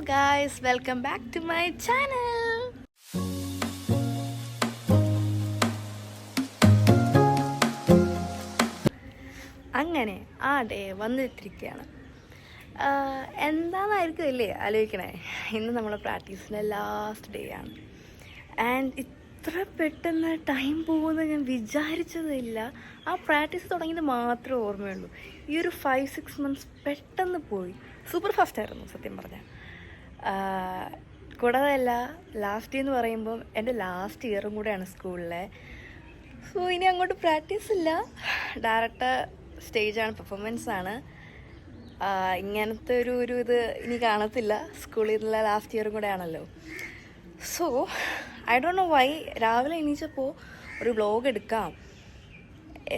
guys, welcome back to my channel. അങ്ങനെ ആ day വന്നിട്ടിരിക്കുകയാണ്. എന്താണെന്നായിരിക്കും ഇല്ലേ ആലോചിക്കണേ. ഇന്ന് നമ്മളെ പ്രാക്ടീസിൻ്റെ ലാസ്റ്റ് ഡേ ആണ്. ആൻഡ് ഇത്ര പെട്ടെന്ന് ടൈം പോകുമെന്ന് ഞാൻ വിചാരിച്ചതില്ല. ആ പ്രാക്ടീസ് തുടങ്ങിയത് മാത്രമേ ഓർമ്മയുള്ളൂ. ഈ ഒരു 5-6 months പെട്ടെന്ന് പോയി. സൂപ്പർ ഫാസ്റ്റായിരുന്നു സത്യം പറഞ്ഞാൽ. കൂടാതെ അല്ല, ലാസ്റ്റ് എന്ന് പറയുമ്പം എൻ്റെ ലാസ്റ്റ് ഇയറും കൂടെയാണ് സ്കൂളിലെ. സോ ഇനി അങ്ങോട്ട് പ്രാക്ടീസ് ഇല്ല, ഡയറക്റ്റ് സ്റ്റേജാണ്, പെർഫോമൻസാണ്. ഇങ്ങനത്തെ ഒരു ഇത് ഇനി കാണത്തില്ല. സ്കൂളിൽ നിന്നുള്ള ലാസ്റ്റ് ഇയറും കൂടെ ആണല്ലോ. So I don't know why രാവിലെ എണീച്ചപ്പോൾ ഒരു വ്ലോഗ് എടുക്കാം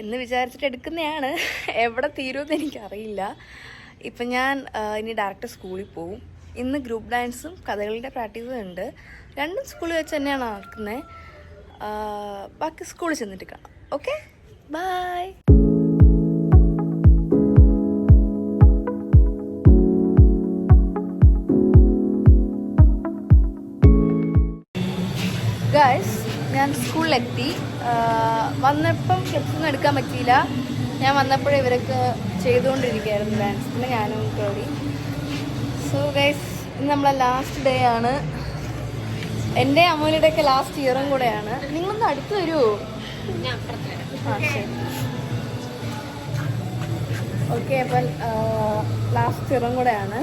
എന്ന് വിചാരിച്ചിട്ട് എടുക്കുന്നതാണ്. എവിടെ തീരുമെന്ന് എനിക്കറിയില്ല. ഇപ്പം ഞാൻ ഇനി ഡയറക്റ്റ് സ്കൂളിൽ പോവും. ഇന്ന് ഗ്രൂപ്പ് ഡാൻസും കഥകളിയുടെ പ്രാക്ടീസും ഉണ്ട്. രണ്ടും സ്കൂളിൽ വെച്ച് തന്നെയാണ് നടക്കുന്നത്. ബാക്കി സ്കൂളിൽ ചെന്നിട്ട് കാണാം. Okay, by. ഗൈസ്, ഞാൻ സ്കൂളിലെത്തി. വന്നപ്പം ക്ലിപ്സൊന്നും എടുക്കാൻ പറ്റിയില്ല. ഞാൻ വന്നപ്പോഴേ ഇവരൊക്കെ ചെയ്തുകൊണ്ടിരിക്കുകയായിരുന്നു ഡാൻസ്. പിന്നെ ഞാനും കയറി. സോ ഗൈസ്, ഇന്ന് നമ്മളെ ലാസ്റ്റ് ഡേ ആണ്. എൻ്റെ അമ്മൂലിയുടെയൊക്കെ ലാസ്റ്റ് ഇയറും കൂടെയാണ്. നിങ്ങളൊന്ന് അടുത്ത് വരുമോ? ഓക്കെ, അപ്പം ലാസ്റ്റ് ഇയറും കൂടെയാണ്.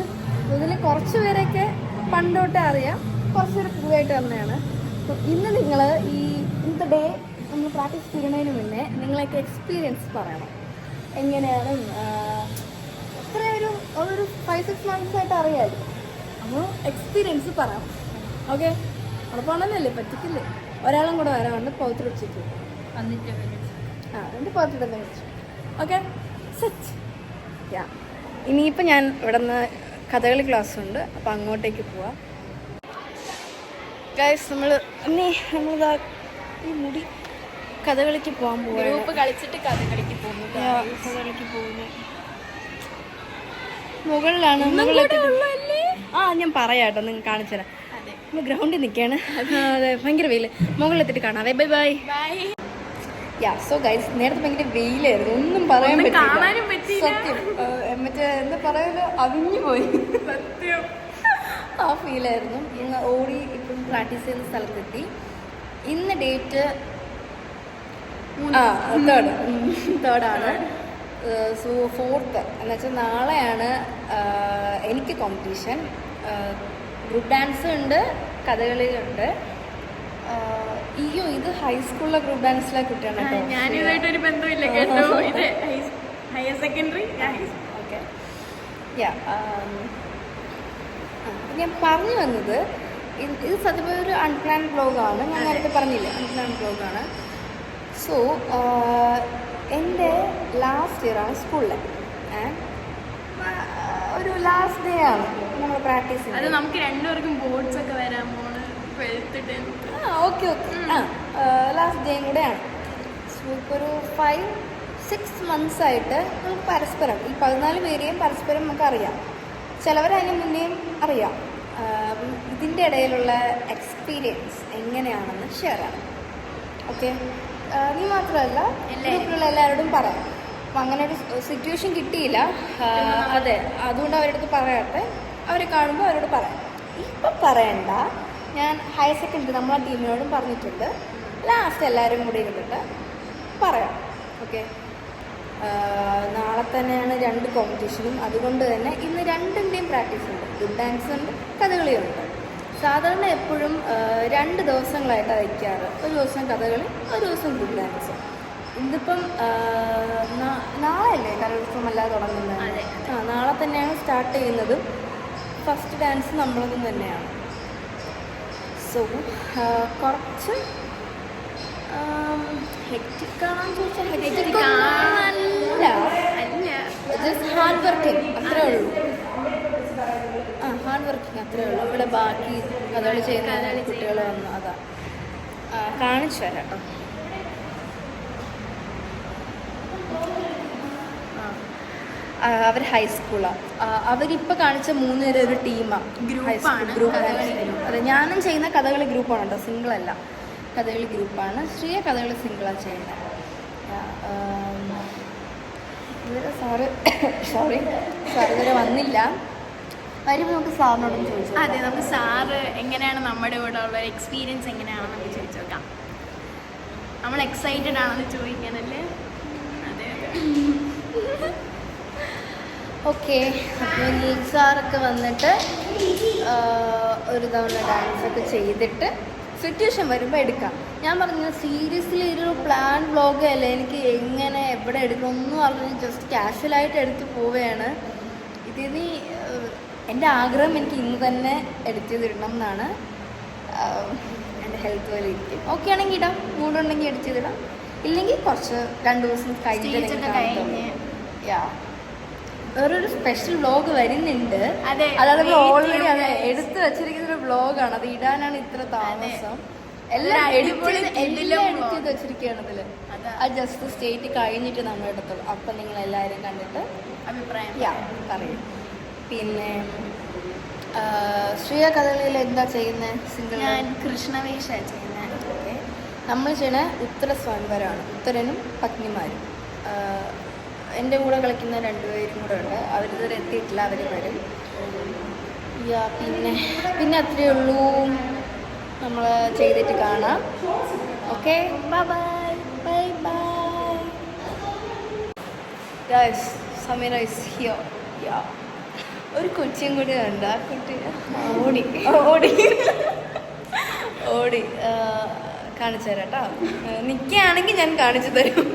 ഇതിൽ കുറച്ച് പേരൊക്കെ പണ്ടോട്ടേ അറിയാം, കുറച്ച് പേര് പുതുതായിട്ട് തന്നെയാണ്. അപ്പം ഇന്ന് നിങ്ങൾ ഇന്നത്തെ ഡേ നമ്മൾ പ്രാക്ടീസ് ചെയ്യുന്നതിന് മുന്നേ നിങ്ങളൊക്കെ എക്സ്പീരിയൻസ് പറയണം. എങ്ങനെയാണ് ഒരു 5-6 months ആയിട്ട് അറിയാമായിരുന്നു. അപ്പോൾ എക്സ്പീരിയൻസ് പറയണം. ഓക്കെ, ഉറപ്പാണെന്നല്ലേ, പറ്റിക്കില്ലേ? ഒരാളും കൂടെ വരാറുണ്ട്, പൗത്ര ഉച്ചയ്ക്ക് വന്നിട്ട് എൻ്റെ പൗത്രയുടെ വെച്ചു. Okay, set. ഇനിയിപ്പോൾ ഞാൻ ഇവിടെ നിന്ന് കഥകളി ക്ലാസ് ഉണ്ട്, അപ്പോൾ അങ്ങോട്ടേക്ക് പോവാം. ഗൈസ്, നമ്മളിതാ ഈ മുടി കഥകളിക്ക് പോകാൻ പോവാ. ഗ്രൂപ്പ് കളിച്ചിട്ട് കഥകളിക്ക് പോകുന്നു. കഥകളിക്ക് പോകുന്നു. മുകളിലാണ്. ഞാൻ പറയാട്ടോ, നിങ്ങൾ കാണിച്ചു തരാം. നമ്മൾ ഗ്രൗണ്ടിൽ നിൽക്കുകയാണ്. അതെ, ഭയങ്കര വെയിൽ. മുകളിലെത്തിട്ട് കാണാം. Bye bye. സോ ഗൈസ്, നേരത്തെ ഭയങ്കര വെയിലായിരുന്നു, ഒന്നും പറയാൻ പറ്റില്ല. സത്യം, മറ്റേ എന്താ പറയുക, അവിഞ്ഞു പോയി. സത്യം, ആ ഫീലായിരുന്നു. ഞങ്ങൾ ഓടി ഇപ്പം പ്രാക്ടീസ് ചെയ്യുന്ന സ്ഥലത്തെത്തി. ഇന്ന് ഡേറ്റ് തേർഡാണ്. സോ 4th എന്നുവെച്ചാൽ നാളെയാണ് എനിക്ക് കോമ്പറ്റീഷൻ. ഗ്രൂപ്പ് ഡാൻസ് ഉണ്ട്, കഥകളിയുണ്ട്. ഇത് ഹൈസ്കൂളിലെ ഗ്രൂപ്പ് ഡാൻസിലെ കുട്ടിയാണ് കേട്ടോ. ഞാനിതായിട്ടൊരു ബന്ധമില്ല കേട്ടോ. ഇത് ഹയർ സെക്കൻഡറി. ഓക്കെ, ഞാൻ പറഞ്ഞു വന്നത്, ഇത് സത്യം ഒരു അൺപ്ലാൻഡ് വ്ലോഗാണ്. ഞാൻ നേരത്തെ പറഞ്ഞില്ലേ, അൺപ്ലാൻഡ് വ്ലോഗാണ്. സോ എൻ്റെ ലാസ്റ്റ് ഇയറാണ് സ്കൂളിൽ. ഒരു ലാസ്റ്റ് ഡേ ആണ് നമ്മൾ പ്രാക്ടീസ്. അത് നമുക്ക് രണ്ടുപേർക്കും ബോർഡ്സ് ഒക്കെ വരാൻ പോണ്. ഓക്കെ ലാസ്റ്റ് ഡേയും കൂടെയാണ്. സോ ഇപ്പോൾ ഒരു 5-6 months ആയിട്ട് നമുക്ക് പരസ്പരം ഈ 14 പേരെയും പരസ്പരം നമുക്കറിയാം. ചിലവരതിന് മുന്നേയും അറിയാം. അപ്പം ഇതിൻ്റെ ഇടയിലുള്ള എക്സ്പീരിയൻസ് എങ്ങനെയാണെന്ന് ഷെയർ ആണ്. ഓക്കെ, നീ മാത്രമല്ല, ഗ്രൂപ്പിലുള്ള എല്ലാവരോടും പറയാം. അപ്പം അങ്ങനെ ഒരു സിറ്റുവേഷൻ കിട്ടിയില്ല. അതെ, അതുകൊണ്ട് അവരുടെ അടുത്ത് പറയട്ടെ. അവരെ കാണുമ്പോൾ അവരോട് പറയാം. ഇപ്പം പറയണ്ട, ഞാൻ ഹയർ സെക്കൻഡറി നമ്മളെ ടീമിനോടും പറഞ്ഞിട്ടുണ്ട്. ലാസ്റ്റ് എല്ലാവരും കൂടി ഇരുന്നിട്ട് പറയാം. ഓക്കെ, നാളെ തന്നെയാണ് 2 കോമ്പറ്റീഷനും. അതുകൊണ്ട് തന്നെ ഇന്ന് രണ്ടിൻ്റെയും പ്രാക്ടീസ് ഉണ്ട്. ഗ്രൂപ്പ് ഡാൻസ് ഉണ്ട്, കഥകളിയുണ്ട്. സാധാരണ എപ്പോഴും 2 ദിവസങ്ങളായിട്ടാണ് വയ്ക്കാറ്. ഒരു ദിവസം കഥകളി, ഒരു ദിവസം ഗ്രൂപ്പ് ഡാൻസ്. ഇതിപ്പം നാളെയല്ലേ കലോത്സവം അല്ലാതെ തുടങ്ങുന്നത്. നാളെ തന്നെയാണ് സ്റ്റാർട്ട് ചെയ്യുന്നതും. ഫസ്റ്റ് ഡാൻസ് നമ്മളതും തന്നെയാണ്. സോ കുറച്ച് ഹെക്റ്റിക്കാണെന്ന് ചോദിച്ചാൽ ഹെക്റ്റിക്കല്ല, ജസ്റ്റ് ഹാർഡ് വർക്കിംഗ് അത്രേ ഉള്ളൂ. ഹാർഡ് വർക്കിംഗ് അത്രേ ഉള്ളൂ. ഇവിടെ ബാക്കി കഥകളി ചെയ്യുന്ന കുട്ടികൾ വന്നു. അതാ കാണിച്ചു തരാം കേട്ടോ. അവർ ഹൈസ്കൂളാണ്. അവരിപ്പോൾ കാണിച്ച 3 പേര് ഒരു ടീമാണ്, ഗ്രൂപ്പാണ്. അതെ, ഞാനും ചെയ്യുന്ന കഥകളി ഗ്രൂപ്പാണ് കേട്ടോ, സിംഗിളല്ല, കഥകളി ഗ്രൂപ്പാണ്. ശ്രീയ കഥകളി സിംഗിളാണ് ചെയ്യുന്നത്. ഇതുവരെ സാറ് ഇതുവരെ വന്നില്ല. വരുമ്പോൾ നമുക്ക് സാറിനോടൊന്ന് ചോദിച്ചു. അതെ, നമുക്ക് സാറ് എങ്ങനെയാണ് നമ്മുടെ കൂടെ ഉള്ള എക്സ്പീരിയൻസ് എങ്ങനെയാണെന്ന് നമുക്ക് ചോദിച്ചു നോക്കാം. നമ്മൾ എക്സൈറ്റഡ് ആണെന്ന് ചോദിക്കാനല്ലേ? അതെ ഓക്കെ. അപ്പോൾ സാറൊക്കെ വന്നിട്ട് ഒരു തവണ ഡാൻസൊക്കെ ചെയ്തിട്ട് സിറ്റുവേഷൻ വരുമ്പോൾ എടുക്കാം. ഞാൻ പറഞ്ഞു സീരിയസ്ലി ഒരു പ്ലാൻ വ്ളോഗ് അല്ലേ, എനിക്ക് എങ്ങനെ എവിടെ എടുക്കണം ഒന്നും പറഞ്ഞ് ജസ്റ്റ് കാഷ്വലായിട്ട് എടുത്ത് പോവുകയാണ്. ഇതിന് എൻ്റെ ആഗ്രഹം എനിക്ക് ഇന്ന് തന്നെ എഡിറ്റ് ചെയ്തിടണം എന്നാണ്. എൻ്റെ ഹെൽത്ത് പോലെ ഇരിക്കും. ഓക്കെ ആണെങ്കിൽ ഇടാം, മൂടുണ്ടെങ്കിൽ എഡിറ്റ് ചെയ്തിടാം, ഇല്ലെങ്കിൽ കുറച്ച് 2 ദിവസം കഴിഞ്ഞിട്ട്. വേറൊരു സ്പെഷ്യൽ വ്ളോഗ് വരുന്നുണ്ട്. അതായത് ഓൾറെഡി അത് എടുത്ത് വെച്ചിരിക്കുന്ന ഒരു വ്ളോഗാണ്, അത് ഇടാനാണ് ഇത്ര താമസം. എല്ലാം എഡിറ്റ് ചെയ്ത് വെച്ചിരിക്കുകയാണ് അതിൽ. അത് ജസ്റ്റ് സ്റ്റേറ്റ് കഴിഞ്ഞിട്ട് നമ്മൾ എടുത്തുള്ളൂ. അപ്പം നിങ്ങൾ എല്ലാവരും കണ്ടിട്ട് അഭിപ്രായം പറയും. പിന്നെ ശ്രീയ കഥകളിയിൽ എന്താ ചെയ്യുന്നത്? സിംഗിൾ ഞാൻ കൃഷ്ണവേഷമാണ് ചെയ്യുന്നത്. ഓക്കെ. നമ്മൾ ചെയ്യണ ഉത്തര സ്വയംവരമാണ്, ഉത്തരനും പത്നിമാരും. എൻ്റെ കൂടെ കളിക്കുന്ന 2 പേരും കൂടെ ഉണ്ട്, അവരിതുവരെ എത്തിയിട്ടില്ല, അവർ വരും. പിന്നെ അത്രയേ ഉള്ളൂ. നമ്മൾ ചെയ്തിട്ട് കാണാം. Okay, bye bye bye bye guys. Sameera is here. ഒരു കൊച്ചിയും കൂടി ഉണ്ട്. ആ കുട്ടി ഓടി ഓടി ഓടി കാണിച്ചു തരാം കേട്ടോ. നിൽക്കുകയാണെങ്കിൽ ഞാൻ കാണിച്ചു തരും.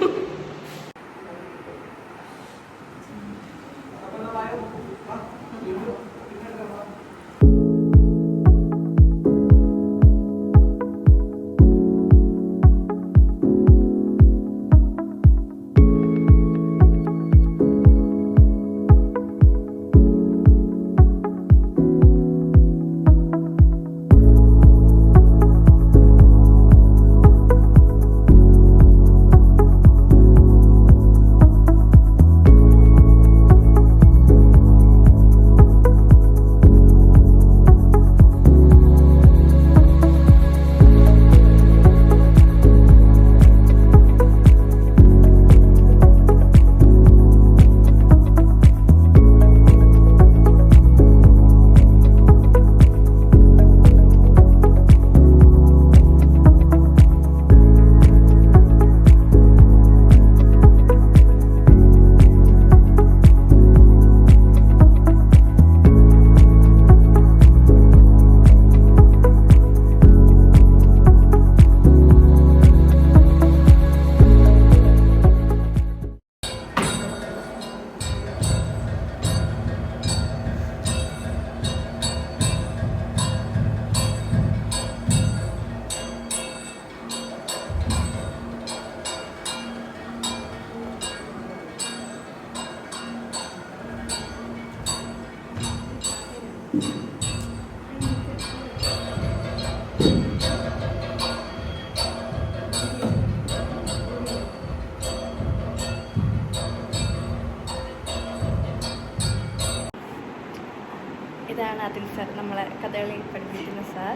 ഇതാണ് അതിൽ സാർ, നമ്മളെ കഥകളി പഠിപ്പിക്കുന്ന സാർ.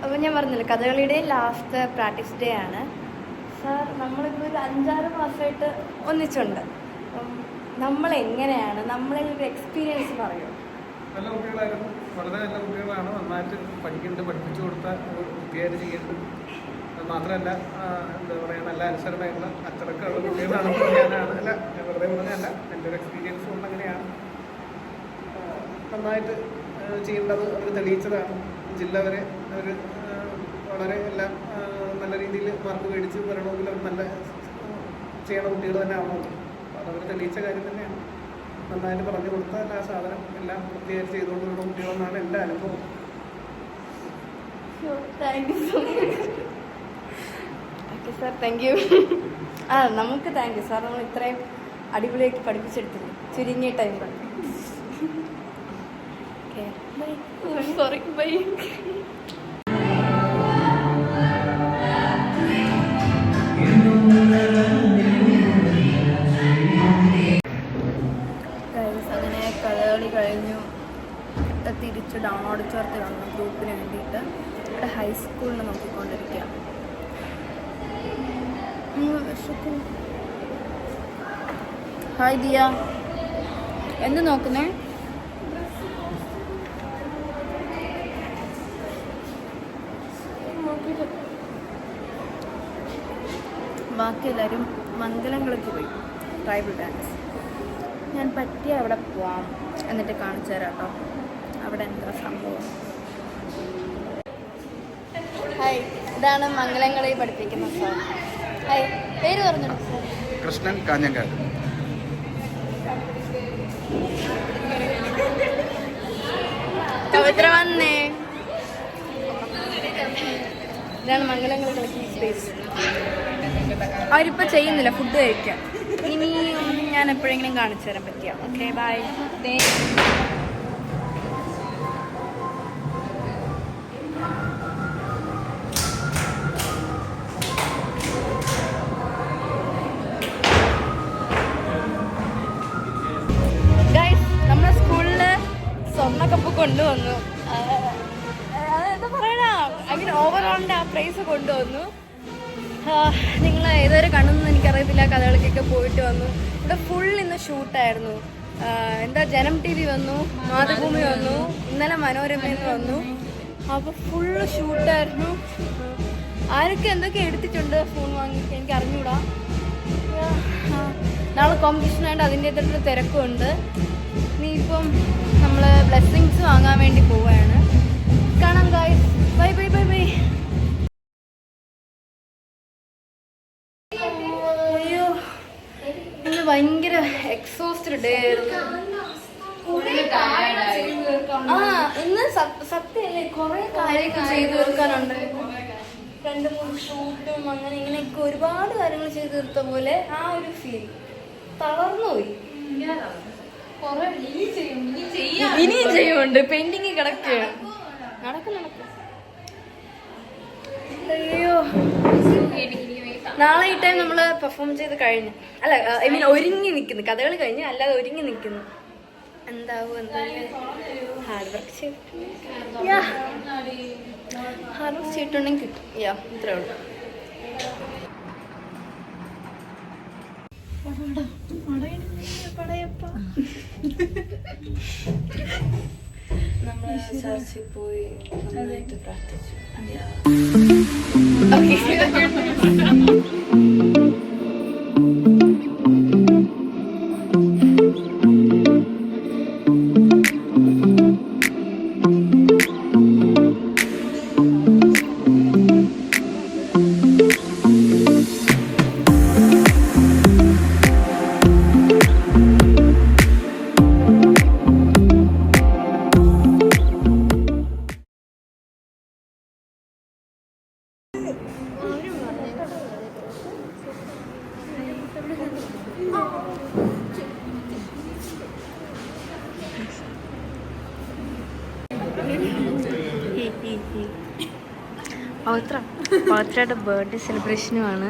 അപ്പോൾ ഞാൻ പറഞ്ഞില്ല, കഥകളിയുടെ ലാസ്റ്റ് പ്രാക്ടീസ് ഡേ ആണ് സാർ. നമ്മളിപ്പോൾ ഒരു 5-6 മാസമായിട്ട് ഒന്നിച്ചുണ്ട്. നമ്മളെങ്ങനെയാണ്, നമ്മളെ ഒരു എക്സ്പീരിയൻസ് പറയുമോ? നല്ല കുട്ടികളായിരുന്നു, വളരെ നല്ല കുട്ടികളാണ്. നന്നായിട്ട് പഠിക്കേണ്ടത്, പഠിപ്പിച്ചു കൊടുത്താൽ വൃത്തിയായിട്ട് ചെയ്യേണ്ടത്. അത് മാത്രമല്ല, എന്താ പറയുക, നല്ല അനുസരണയുള്ള അച്ചടക്കമുള്ള കുട്ടികളാണ്. ഞാനാണ് അല്ല, ഞാൻ വെറുതെ പറഞ്ഞല്ല, എൻ്റെ ഒരു എക്സ്പീരിയൻസ് കൊണ്ട് അങ്ങനെയാണ്. നന്നായിട്ട് ചെയ്യേണ്ടത് അവർ തെളിയിച്ചതാണ്. ജില്ല വരെ അവർ വളരെ എല്ലാം നല്ല രീതിയിൽ മാർക്ക് മേടിച്ച് വരണമെങ്കിൽ അവർ നല്ല ചെയ്യണ കുട്ടികൾ തന്നെ ആവണമല്ലോ. അതവർ തെളിയിച്ച കാര്യം തന്നെയാണ്. നന്നായിട്ട് പറഞ്ഞു കൊടുത്താൽ ആ സാധനം എല്ലാം വൃത്തിയായിട്ട് ചെയ്തുകൊണ്ടുള്ള കുട്ടികളെന്നാണ് എൻ്റെ അനുഭവം. Thank you so much. Okay sir, thank you. നമുക്ക് താങ്ക് യു സാർ. നമ്മൾ ഇത്രയും അടിപൊളിയായിട്ട് പഠിപ്പിച്ചെടുത്തില്ല ചുരുങ്ങിയ ടൈം കൊണ്ട്. Okay, bye. Sorry, bye. തിരിച്ച് ഡൗൺലോഡ് ചേർത്ത് കാണുന്ന ഗ്രൂപ്പിന് വേണ്ടിയിട്ട് ഇവിടെ ഹൈസ്കൂളിൽ നോക്കിക്കൊണ്ടിരിക്കുക. ഹായ് ദിയ, എന്ത് നോക്കുന്നേ? ബാക്കി എല്ലാവരും മംഗലങ്ങൾക്ക് പോയി ട്രൈബൽ ഡാൻസ്. ഞാൻ പറ്റിയ അവിടെ പോവാം, എന്നിട്ട് കാണിച്ചു തരാം കേട്ടോ അവിടെ എന്താ സംഭവം. ഹായ്, ഇതാണ് മംഗലങ്ങളിൽ പഠിപ്പിക്കുന്ന സാർ. ഹായ്, പേര് പറഞ്ഞു സാർ. കൃഷ്ണൻ കാഞ്ഞങ്ങാട്. പവിത്ര വന്നേ. ഇതാണ് മംഗലങ്ങൾ കളിക്കുന്ന സ്പേസ്. അവരിപ്പോൾ ചെയ്യുന്നില്ല, ഫുഡ് കഴിക്കാം. ഇനി ഞാൻ എപ്പോഴെങ്കിലും കാണിച്ചു തരാൻ പറ്റിയ. Okay, by. ഗൈസ്, നമ്മുടെ സ്കൂളിൽ സ്വർണ്ണക്കപ്പ് കൊണ്ടുവന്നു. എന്താ പറയണ, ഐ മീൻ ഓവറോളിൻ്റെ ആ പ്രൈസ് കൊണ്ടുവന്നു. നിങ്ങൾ ഏതൊരു കണ്ടെന്ന് എനിക്കറിയത്തില്ല. കഥകളിക്കൊക്കെ പോയിട്ട് വന്നു. ഇവിടെ ഫുൾ ഇന്ന് ഷൂട്ടായിരുന്നു. എന്താ ജനം TV വന്നു, മാതൃഭൂമി വന്നു, ഇന്നലെ മനോരമയിൽ വന്നു. അപ്പോൾ ഫുള്ള് ഷൂട്ടായിരുന്നു. ആരൊക്കെ എന്തൊക്കെ എടുത്തിട്ടുണ്ട് ഫോൺ വാങ്ങി എനിക്ക് അറിഞ്ഞൂടാ. നാളെ കോമ്പറ്റീഷൻ ആയിട്ട് അതിൻ്റെതായിട്ടുള്ള തിരക്കുണ്ട്. ഇനിയിപ്പം നമ്മൾ ബ്ലെസ്സിങ്സ് വാങ്ങാൻ വേണ്ടി പോവുകയാണ്. കാണാം guys. Bye bye bye bye. അയ്യോ, ഇന്ന് ഭയങ്കര എക്സോസ്റ്റഡ് ഡേ ആയിരുന്നു. ഇന്ന് സത്യമല്ലേ, കുറെ കാര്യങ്ങൾ ചെയ്തു തീർക്കാനുണ്ട്. 2-3 ഷൂട്ടും അങ്ങനെ ഇങ്ങനെയൊക്കെ ഒരുപാട് കാര്യങ്ങൾ ചെയ്തു തീർത്ത പോലെ ആ ഒരു ഫീൽ. തളർന്നുപോയി. ഇനിയും ചെയ്യുന്നുണ്ട്, പെയിന്റിങ് കിടക്കുകയാണ്. നടക്കും. അയ്യോ, നാളെ ഈ ടൈം നമ്മൾ പെർഫോം ചെയ്ത് കഴിഞ്ഞു. അല്ല, ഐ മീൻ ഒരുങ്ങി നിൽക്കുന്നു. കഥകൾ കഴിഞ്ഞ് അല്ലാതെ ഒരുങ്ങി നിൽക്കുന്നു. എന്താവും എന്തായാലും ഹാർഡ് വർക്ക് ചെയ്തിട്ടുണ്ടെങ്കിൽ കിട്ടും. ഇത്രേ ഉള്ളൂ. നമ്മൾ ചർച്ചിൽ പോയി നന്നായിട്ട് പ്രാർത്ഥിച്ചു. പവിത്രയുടെ ബർത്ത്ഡേ സെലിബ്രേഷനുമാണ്.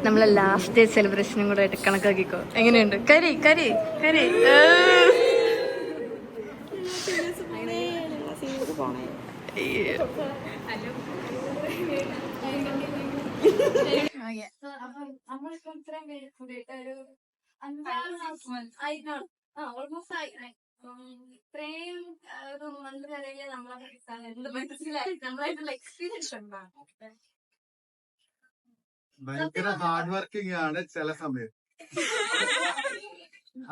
നമ്മളെ ലാസ്റ്റ് ഡേ സെലിബ്രേഷനും കൂടെ ആയിട്ട് കണക്കാക്കിക്കോ. എങ്ങനെയുണ്ട്? കരി കരി കരി. ഇത്രയും ഒരു മന്ത് നിലയിൽ നമ്മളായിട്ടുള്ള എക്സ്പീരിയൻസ് ഉണ്ടാകും. ഭയങ്കര ഹാർഡ് വർക്കിംഗ് ആണ് ചില സമയത്ത്.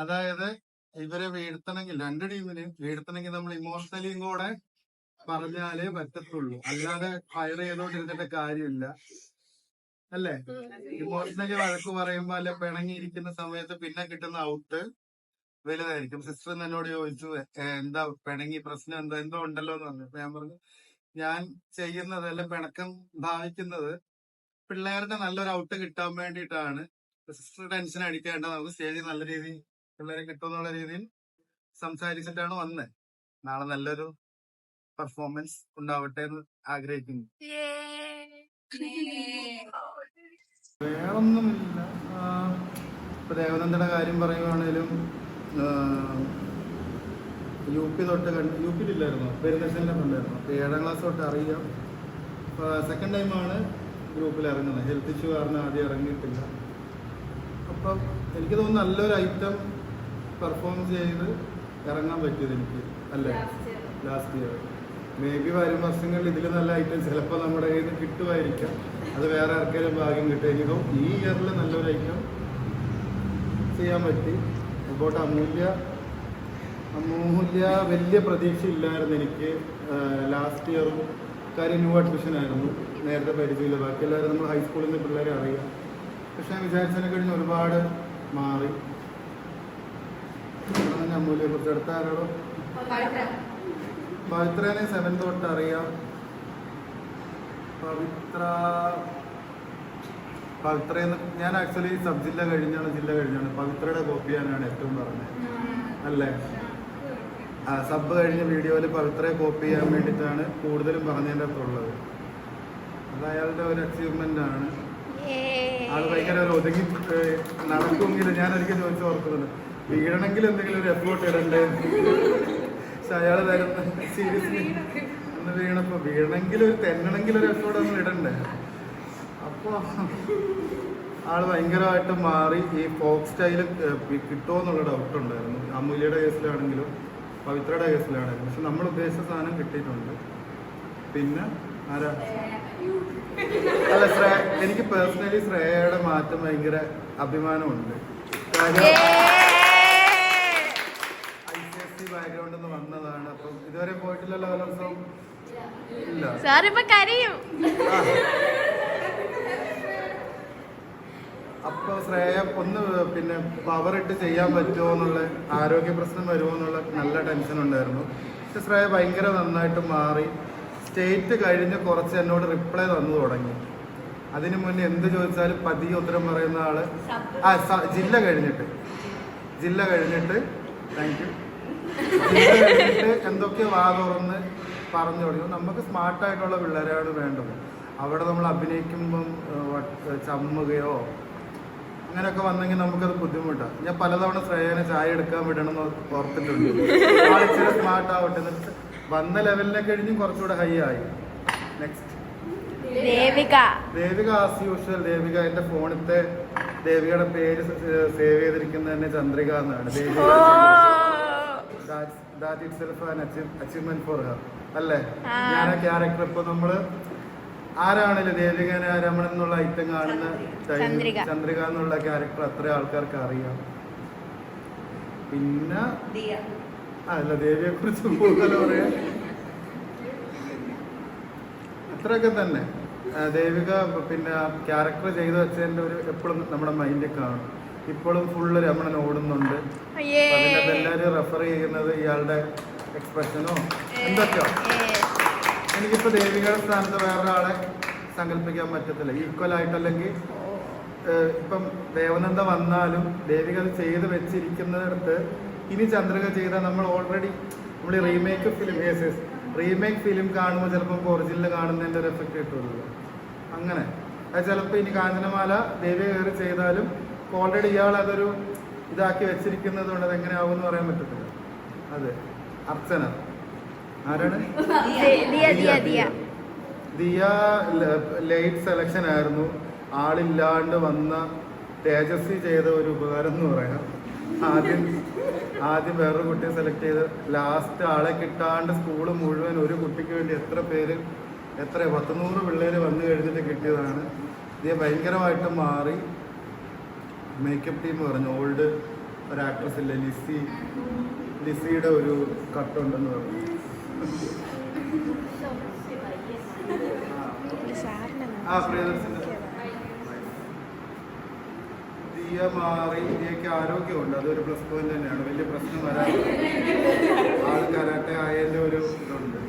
അതായത് ഇവരെ വീഴ്ത്തണമെങ്കിൽ 2 ടീമിന് വീഴ്ത്തണമെങ്കിൽ നമ്മൾ ഇമോഷണലിയും കൂടെ പറഞ്ഞാലേ പറ്റത്തുള്ളൂ. അല്ലാതെ ഫയർ ചെയ്തോണ്ടിരുന്നിട്ട് കാര്യമില്ല, അല്ലേ? ഇമോഷണലി വഴക്ക് പറയുമ്പോ അല്ലെ പിണങ്ങിയിരിക്കുന്ന സമയത്ത് പിന്നെ കിട്ടുന്ന ഔട്ട് വലുതായിരിക്കും. സിസ്റ്റർ എന്നോട് ചോദിച്ചു, എന്താ പിണങ്ങി, പ്രശ്നം എന്താ, എന്തോ ഉണ്ടല്ലോ എന്ന് പറഞ്ഞു. അപ്പൊ ഞാൻ പറഞ്ഞു, ഞാൻ ചെയ്യുന്നത് അല്ലെ പിണക്കം ഭാവിക്കുന്നത് പിള്ളേരുടെ നല്ലൊരു ഔട്ട് കിട്ടാൻ വേണ്ടിയിട്ടാണ്. സിസ്റ്റർ ടെൻഷൻ അടിക്കേണ്ട, നമുക്ക് സ്റ്റേജിൽ നല്ല രീതിയിൽ പിള്ളേരെ കിട്ടുമെന്നുള്ള രീതിയിൽ സംസാരിച്ചിട്ടാണ് വന്നത്. നാളെ നല്ലൊരു പെർഫോമൻസ് ഉണ്ടാവട്ടെ എന്ന് ആഗ്രഹിക്കുന്നു. വേറൊന്നുമില്ല. ഇപ്പൊ ദേവനന്ദയുടെ കാര്യം പറയുവാണേലും UP തൊട്ട് UP ഇല്ലായിരുന്നു, പെരുന്നച്ചനിലൊക്കെ ഉണ്ടായിരുന്നു. അപ്പോൾ 7ാം ക്ലാസ് തൊട്ട് അറിയാം. സെക്കൻഡ് ടൈമാണ് ഗ്രൂപ്പിൽ ഇറങ്ങുന്നത്. ഹെൽത്ത് ഇഷ്യൂ കാരണം ആദ്യം ഇറങ്ങിയിട്ടില്ല. അപ്പം എനിക്ക് തോന്നുന്നു നല്ലൊരു ഐറ്റം പെർഫോം ചെയ്ത് ഇറങ്ങാൻ പറ്റിയത് എനിക്ക്, അല്ലേ? ലാസ്റ്റ് ഇയർ മേ ബി വരും വർഷങ്ങളിൽ ഇതിൽ നല്ല ഐറ്റം ചിലപ്പോൾ നമ്മുടെ കയ്യിൽ നിന്ന് കിട്ടുമായിരിക്കാം. അത് വേറെ ആർക്കെങ്കിലും ഭാഗ്യം കിട്ടും. എനിക്കും ഈ ഇയറിൽ നല്ലൊരു ഐറ്റം ചെയ്യാൻ പറ്റി. അപ്പോൾ അമൂല്യ വലിയ പ്രതീക്ഷ ഇല്ലായിരുന്നു എനിക്ക് ലാസ്റ്റ് ഇയറും. കാര്യം ന്യൂ അഡ്മിഷൻ ആയിരുന്നു, നേരത്തെ പരിചയമില്ല. ബാക്കി എല്ലാവരും നമ്മൾ ഹൈസ്കൂളിൽ നിന്ന് പിള്ളേരെ അറിയാം. പക്ഷെ ഞാൻ വിചാരിച്ചതിനെ കഴിഞ്ഞ് ഒരുപാട് മാറി. അമൂല്യയെ കുറിച്ച് അടുത്ത ആരോടോ? പവിത്രനെ 7th തൊട്ട് അറിയാം. പവിത്രയെന്ന് ഞാൻ ആക്ച്വലി സബ് ജില്ല കഴിഞ്ഞാണ് പവിത്രയുടെ കോപ്പി ചെയ്യാനാണ് ഏറ്റവും പറഞ്ഞത്, അല്ലേ? സബ് കഴിഞ്ഞ വീഡിയോയിൽ പവിത്രയെ കോപ്പി ചെയ്യാൻ വേണ്ടിയിട്ടാണ് കൂടുതലും പറഞ്ഞതിൻ്റെ അകത്തുള്ളത്. അത് അയാളുടെ ഒരു അച്ചീവ്മെന്റ് ആണ്. ആള് ഭയങ്കര ഒരു ഒതുങ്ങി നടക്കുമെങ്കിൽ ഞാൻ ഒരിക്കൽ ചോദിച്ചു ഓർക്കുന്നുണ്ട്, വീഴണമെങ്കിൽ എന്തെങ്കിലും ഒരു എഫേർട്ട് ഇടണ്ടേ? പക്ഷെ അയാൾ തരുന്ന സീരിയസ്ലി ഒന്ന് വീണപ്പോൾ വീഴണമെങ്കിൽ തെന്നണമെങ്കിൽ ഒരു എഫേർട്ട് ഒന്ന് ഇടണ്ടേ? അപ്പോൾ ആള് ഭയങ്കരമായിട്ട് മാറി. ഈ ഫോക്ക് സ്റ്റൈല് കിട്ടുമോ എന്നുള്ള ഡൗട്ട് ഉണ്ടായിരുന്നു. അമൂല്യയുടെ കേസിലാണെങ്കിലും പവിത്രയുടെ കേസിലാണെങ്കിലും. പക്ഷെ നമ്മൾ ഉദ്ദേശിച്ച സാധനം കിട്ടിയിട്ടുണ്ട്. പിന്നെ ആരാ? അല്ല, എനിക്ക് പേഴ്സണലി ശ്രേയയുടെ മാറ്റം ഭയങ്കര അഭിമാനമുണ്ട്. കാര്യം ICSE ബാക്ക്ഗ്രൗണ്ടിൽ നിന്ന് വന്നതാണ്. അപ്പം ഇതുവരെ പോയിട്ടില്ലല്ലോ കലോത്സവം? ഇല്ല. അപ്പൊ ശ്രേയ ഒന്ന് പിന്നെ പവർ ഇട്ട് ചെയ്യാൻ പറ്റുമോ എന്നുള്ള, ആരോഗ്യ പ്രശ്നം വരുമോ എന്നുള്ള നല്ല ടെൻഷൻ ഉണ്ടായിരുന്നു. പക്ഷെ ശ്രേയ ഭയങ്കര നന്നായിട്ട് മാറി. സ്റ്റേറ്റ് കഴിഞ്ഞ് കുറച്ച് എന്നോട് റിപ്ലൈ തന്നു തുടങ്ങി. അതിനു മുന്നേ എന്ത് ചോദിച്ചാലും പതിയെ ഉത്തരം പറയുന്ന ആള്. ജില്ല കഴിഞ്ഞിട്ട് താങ്ക് യു. ജില്ല കഴിഞ്ഞിട്ട് എന്തൊക്കെയോ വാ തുറന്ന് പറഞ്ഞു തുടങ്ങി. നമുക്ക് സ്മാർട്ടായിട്ടുള്ള പിള്ളേരാണ് വേണ്ടത്. അവിടെ നമ്മൾ അഭിനയിക്കുമ്പം ചമ്മുകയോ അങ്ങനെയൊക്കെ വന്നെങ്കിൽ നമുക്കത് ബുദ്ധിമുട്ടാണ്. ഞാൻ പലതവണ ശ്രേയനെ ചായ എടുക്കാൻ വിടണമെന്ന് ഓർത്തിട്ടുണ്ട്. ആളിച്ചിരി സ്മാർട്ട് ആവട്ടെ. എന്നിട്ട് വന്ന ലെവലിനെ കഴിഞ്ഞും കുറച്ചുകൂടെ ഹൈ ആയി. Next Devika as usual. Devika എൻ്റെ ഫോണിലത്തെ ദേവികയുടെ പേര് സേവ് ചെയ്തിരിക്കുന്നത് തന്നെ ചന്ദ്രിക എന്നാണ്. That it self an achievement for her, അല്ലേ? ഞാൻ ആ ക്യാരക്ടർ ഇപ്പൊ നമ്മള് ആരാണല്ലോ ദേവികനെ രമണൻ എന്നുള്ള ഐറ്റം കാണുന്ന ചന്ദ്രിക എന്നുള്ള ക്യാരക്ടർ അത്ര ആൾക്കാർക്ക് അറിയാം. പിന്നെ അല്ല, ദേവിയെ കുറിച്ച് കൂടുതൽ പറയാം. അത്രയൊക്കെ തന്നെ. ദേവിക പിന്നെ ക്യാരക്ടർ ചെയ്തു വെച്ചതിന്റെ ഒരു എപ്പോഴും നമ്മുടെ മൈൻഡിൽ കാണും. ഇപ്പോഴും ഫുള്ള് രമണൻ ഓടുന്നുണ്ട്. അതിനകത്ത് എല്ലാവരും റെഫർ ചെയ്യുന്നത് ഇയാളുടെ എക്സ്പ്രഷനോ എന്തൊക്കെയോ. എനിക്കിപ്പോ ദേവികയുടെ സ്ഥാനത്ത് വേറൊരാളെ സങ്കല്പിക്കാൻ പറ്റത്തില്ല ഈക്വൽ ആയിട്ട്. അല്ലെങ്കിൽ ഇപ്പം ദേവനന്ദ വന്നാലും ദേവിക അത് ചെയ്ത് വെച്ചിരിക്കുന്നിടത്ത് ഇനി ചന്ദ്രിക ചെയ്താൽ നമ്മൾ ഓൾറെഡി നമ്മൾ റീമേക്ക് ഫിലിം കാണുമ്പോൾ ചിലപ്പോൾ ഒറിജിനൽ കാണുന്നതിൻ്റെ ഒരു എഫക്റ്റ് കിട്ടുമല്ലോ. അങ്ങനെ അത് ചിലപ്പോൾ ഇനി കാഞ്ചനമാല ദേവിക കയറി ചെയ്താലും ഓൾറെഡി ഇയാൾ അതൊരു ഇതാക്കി വെച്ചിരിക്കുന്നത് കൊണ്ട് അത് എങ്ങനെയാവും എന്ന് പറയാൻ പറ്റത്തില്ല. അതെ, അർച്ചന ആരാണ്? ദിയ ലേറ്റ് സെലക്ഷൻ ആയിരുന്നു. ആളില്ലാണ്ട് വന്ന തേജസ്വി ചെയ്ത ഒരു ഉപകാരം എന്ന് പറയാം. ആദ്യം വേറൊരു കുട്ടിയെ സെലക്ട് ചെയ്ത് ലാസ്റ്റ് ആളെ കിട്ടാണ്ട് സ്കൂള് മുഴുവൻ ഒരു കുട്ടിക്ക് വേണ്ടി എത്ര 100 പിള്ളേര് വന്നു കഴിഞ്ഞിട്ട് കിട്ടിയതാണ്. ദിയ ഭയങ്കരമായിട്ട് മാറി. മേക്കപ്പ് ടീം പറഞ്ഞു ഓൾഡ് ഒരു ആക്ട്രസ് ഇല്ലേ ലിസിയുടെ ഒരു കട്ടുണ്ടെന്ന് പറഞ്ഞു. ദിയ മാറി. ദിയക്ക് ആരോഗ്യമുണ്ട്, അതൊരു പ്ലസ് പോയിന്റ് തന്നെയാണ്. വലിയ പ്രശ്നം വരാൻ ആൾ കരാട്ടെ ആയതിന്റെ ഒരു ഇതുണ്ട്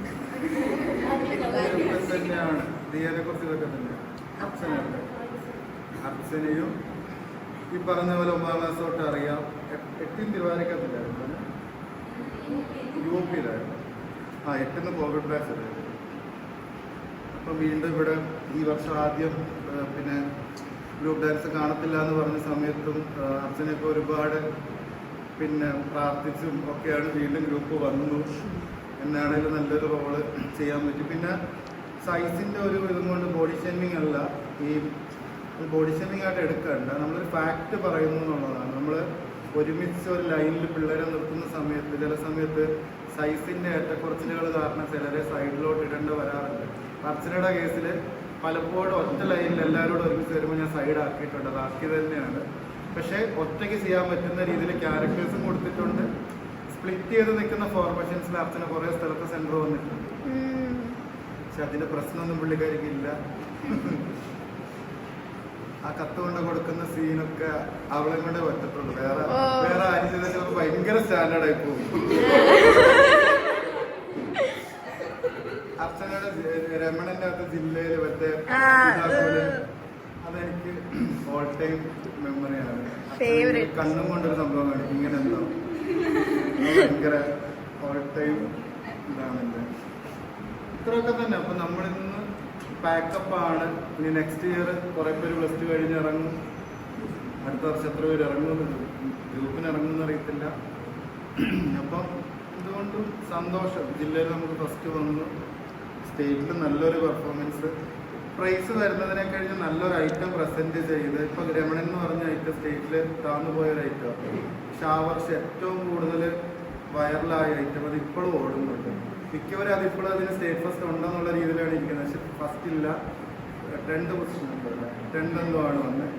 തന്നെയാണ്. ദിയനെ കുറിച്ച് ഇതൊക്കെ തന്നെയാണ്. അർച്ചനയും ഈ പറഞ്ഞ പോലെ 9ാം ക്ലാസ് തൊട്ട് അറിയാം. 8 തിരുവാതിരക്കത്തില്ലായിരുന്നു, UP യിലായിരുന്നു. 8 കോവിഡ് ബാച്ച് ആയിരുന്നു. അപ്പം വീണ്ടും ഇവിടെ ഈ വർഷം ആദ്യം പിന്നെ ഗ്രൂപ്പ് ഡാൻസ് കാണത്തില്ല എന്ന് പറഞ്ഞ സമയത്തും അർച്ചനയൊക്കെ ഒരുപാട് പിന്നെ പ്രാർത്ഥിച്ചും ഒക്കെയാണ് വീണ്ടും ഗ്രൂപ്പ് വന്നു. എന്നാണേലും നല്ലൊരു റോള് ചെയ്യാൻ പറ്റി. പിന്നെ സൈസിൻ്റെ ഒരു ഇതും കൊണ്ട് ബോഡി ഷേമിങ് അല്ല, ഈ ബോഡി ഷേമിങ് ആയിട്ട് എടുക്കണ്ട, നമ്മളൊരു ഫാക്റ്റ് പറയുന്നു എന്നുള്ളതാണ്. നമ്മൾ ഒരുമിച്ച് ഒരു ലൈനിൽ പിള്ളേരെ നിർത്തുന്ന സമയത്ത് ചില സമയത്ത് സൈസിൻ്റെ ഏറ്റക്കുറച്ചിലുകൾ കാരണം ചിലരെ സൈഡിലോട്ട് ഇടേണ്ട വരാറുണ്ട്. അർച്ചനയുടെ കേസിൽ പലപ്പോഴും ഒറ്റ ലൈനിൽ എല്ലാവരോടും ഒരുമിച്ച് വരുമ്പോൾ ഞാൻ സൈഡ് ആക്കിയിട്ടുണ്ട്, അതാക്കി തന്നെയാണ്. പക്ഷേ ഒറ്റയ്ക്ക് ചെയ്യാൻ പറ്റുന്ന രീതിയിൽ ക്യാരക്ടേഴ്സും കൊടുത്തിട്ടുണ്ട്. സ്പ്ലിറ്റ് ചെയ്ത് നിൽക്കുന്ന ഫോർമേഷൻസിൽ അർച്ചന കുറേ സ്ഥലത്ത് സെൻറ്റർ വന്നിട്ടുണ്ട്. പക്ഷെ അതിൻ്റെ പ്രശ്നമൊന്നും പുള്ളിക്കാരിക്കില്ല. ആ കത്ത് കൊണ്ട് കൊടുക്കുന്ന സീനൊക്കെ അവളെ കൊണ്ടേ പറ്റത്തുള്ളൂ. വേറെ ആരും ചെയ്താൽ ഭയങ്കര സ്റ്റാൻഡേർഡായി പോകും. അർച്ചനയുടെ രമണന്റെ അകത്ത് ജില്ലയില് മറ്റേ അതെനിക്ക് ഓൾ ടൈം മെമ്മറിയാണ്. കണ്ണും കൊണ്ടൊരു സംഭവം കാണിക്കും, ഇങ്ങനെ എന്തോ ഭയങ്കര ഓൾ ടൈം ഇതാണ് എൻ്റെ. ഇത്രയൊക്കെ തന്നെ. അപ്പൊ നമ്മളിന്ന് പാക്കപ്പാണ്. ഇനി നെക്സ്റ്റ് ഇയർ കുറെ പേര് +2 കഴിഞ്ഞ് ഇറങ്ങും. അടുത്ത വർഷം എത്ര പേര് ഇറങ്ങുമെന്ന് ഗ്രൂപ്പിന് ഇറങ്ങുമെന്ന് അറിയത്തില്ല. അപ്പം ഇതുകൊണ്ടും സന്തോഷം. ജില്ലയിൽ നമുക്ക് ഫസ്റ്റ് വന്നു, സ്റ്റേറ്റിൽ നല്ലൊരു പെർഫോമൻസ്, പ്രൈസ് വരുന്നതിനെ കഴിഞ്ഞ് നല്ലൊരു ഐറ്റം പ്രസന്റ് ചെയ്ത്. ഇപ്പൊ രമണൻ എന്ന് പറഞ്ഞ ഐറ്റം സ്റ്റേറ്റിൽ താന്നു പോയൊരു ഐറ്റം. പക്ഷെ ആ വർഷം ഏറ്റവും കൂടുതൽ വൈറലായ ഐറ്റം അത് ഇപ്പോഴും ഓടുന്നുണ്ട്. മിക്കവരും അതിപ്പോഴും അതിന് സ്റ്റേറ്റ് ഫസ്റ്റ് ഉണ്ടെന്നുള്ള രീതിയിലാണ് ഇരിക്കുന്നത്. പക്ഷെ ഫസ്റ്റ് ഇല്ല, 10th പൊസിഷൻ ഉണ്ടല്ല, 10th എന്തോ ആണ് വന്നത്.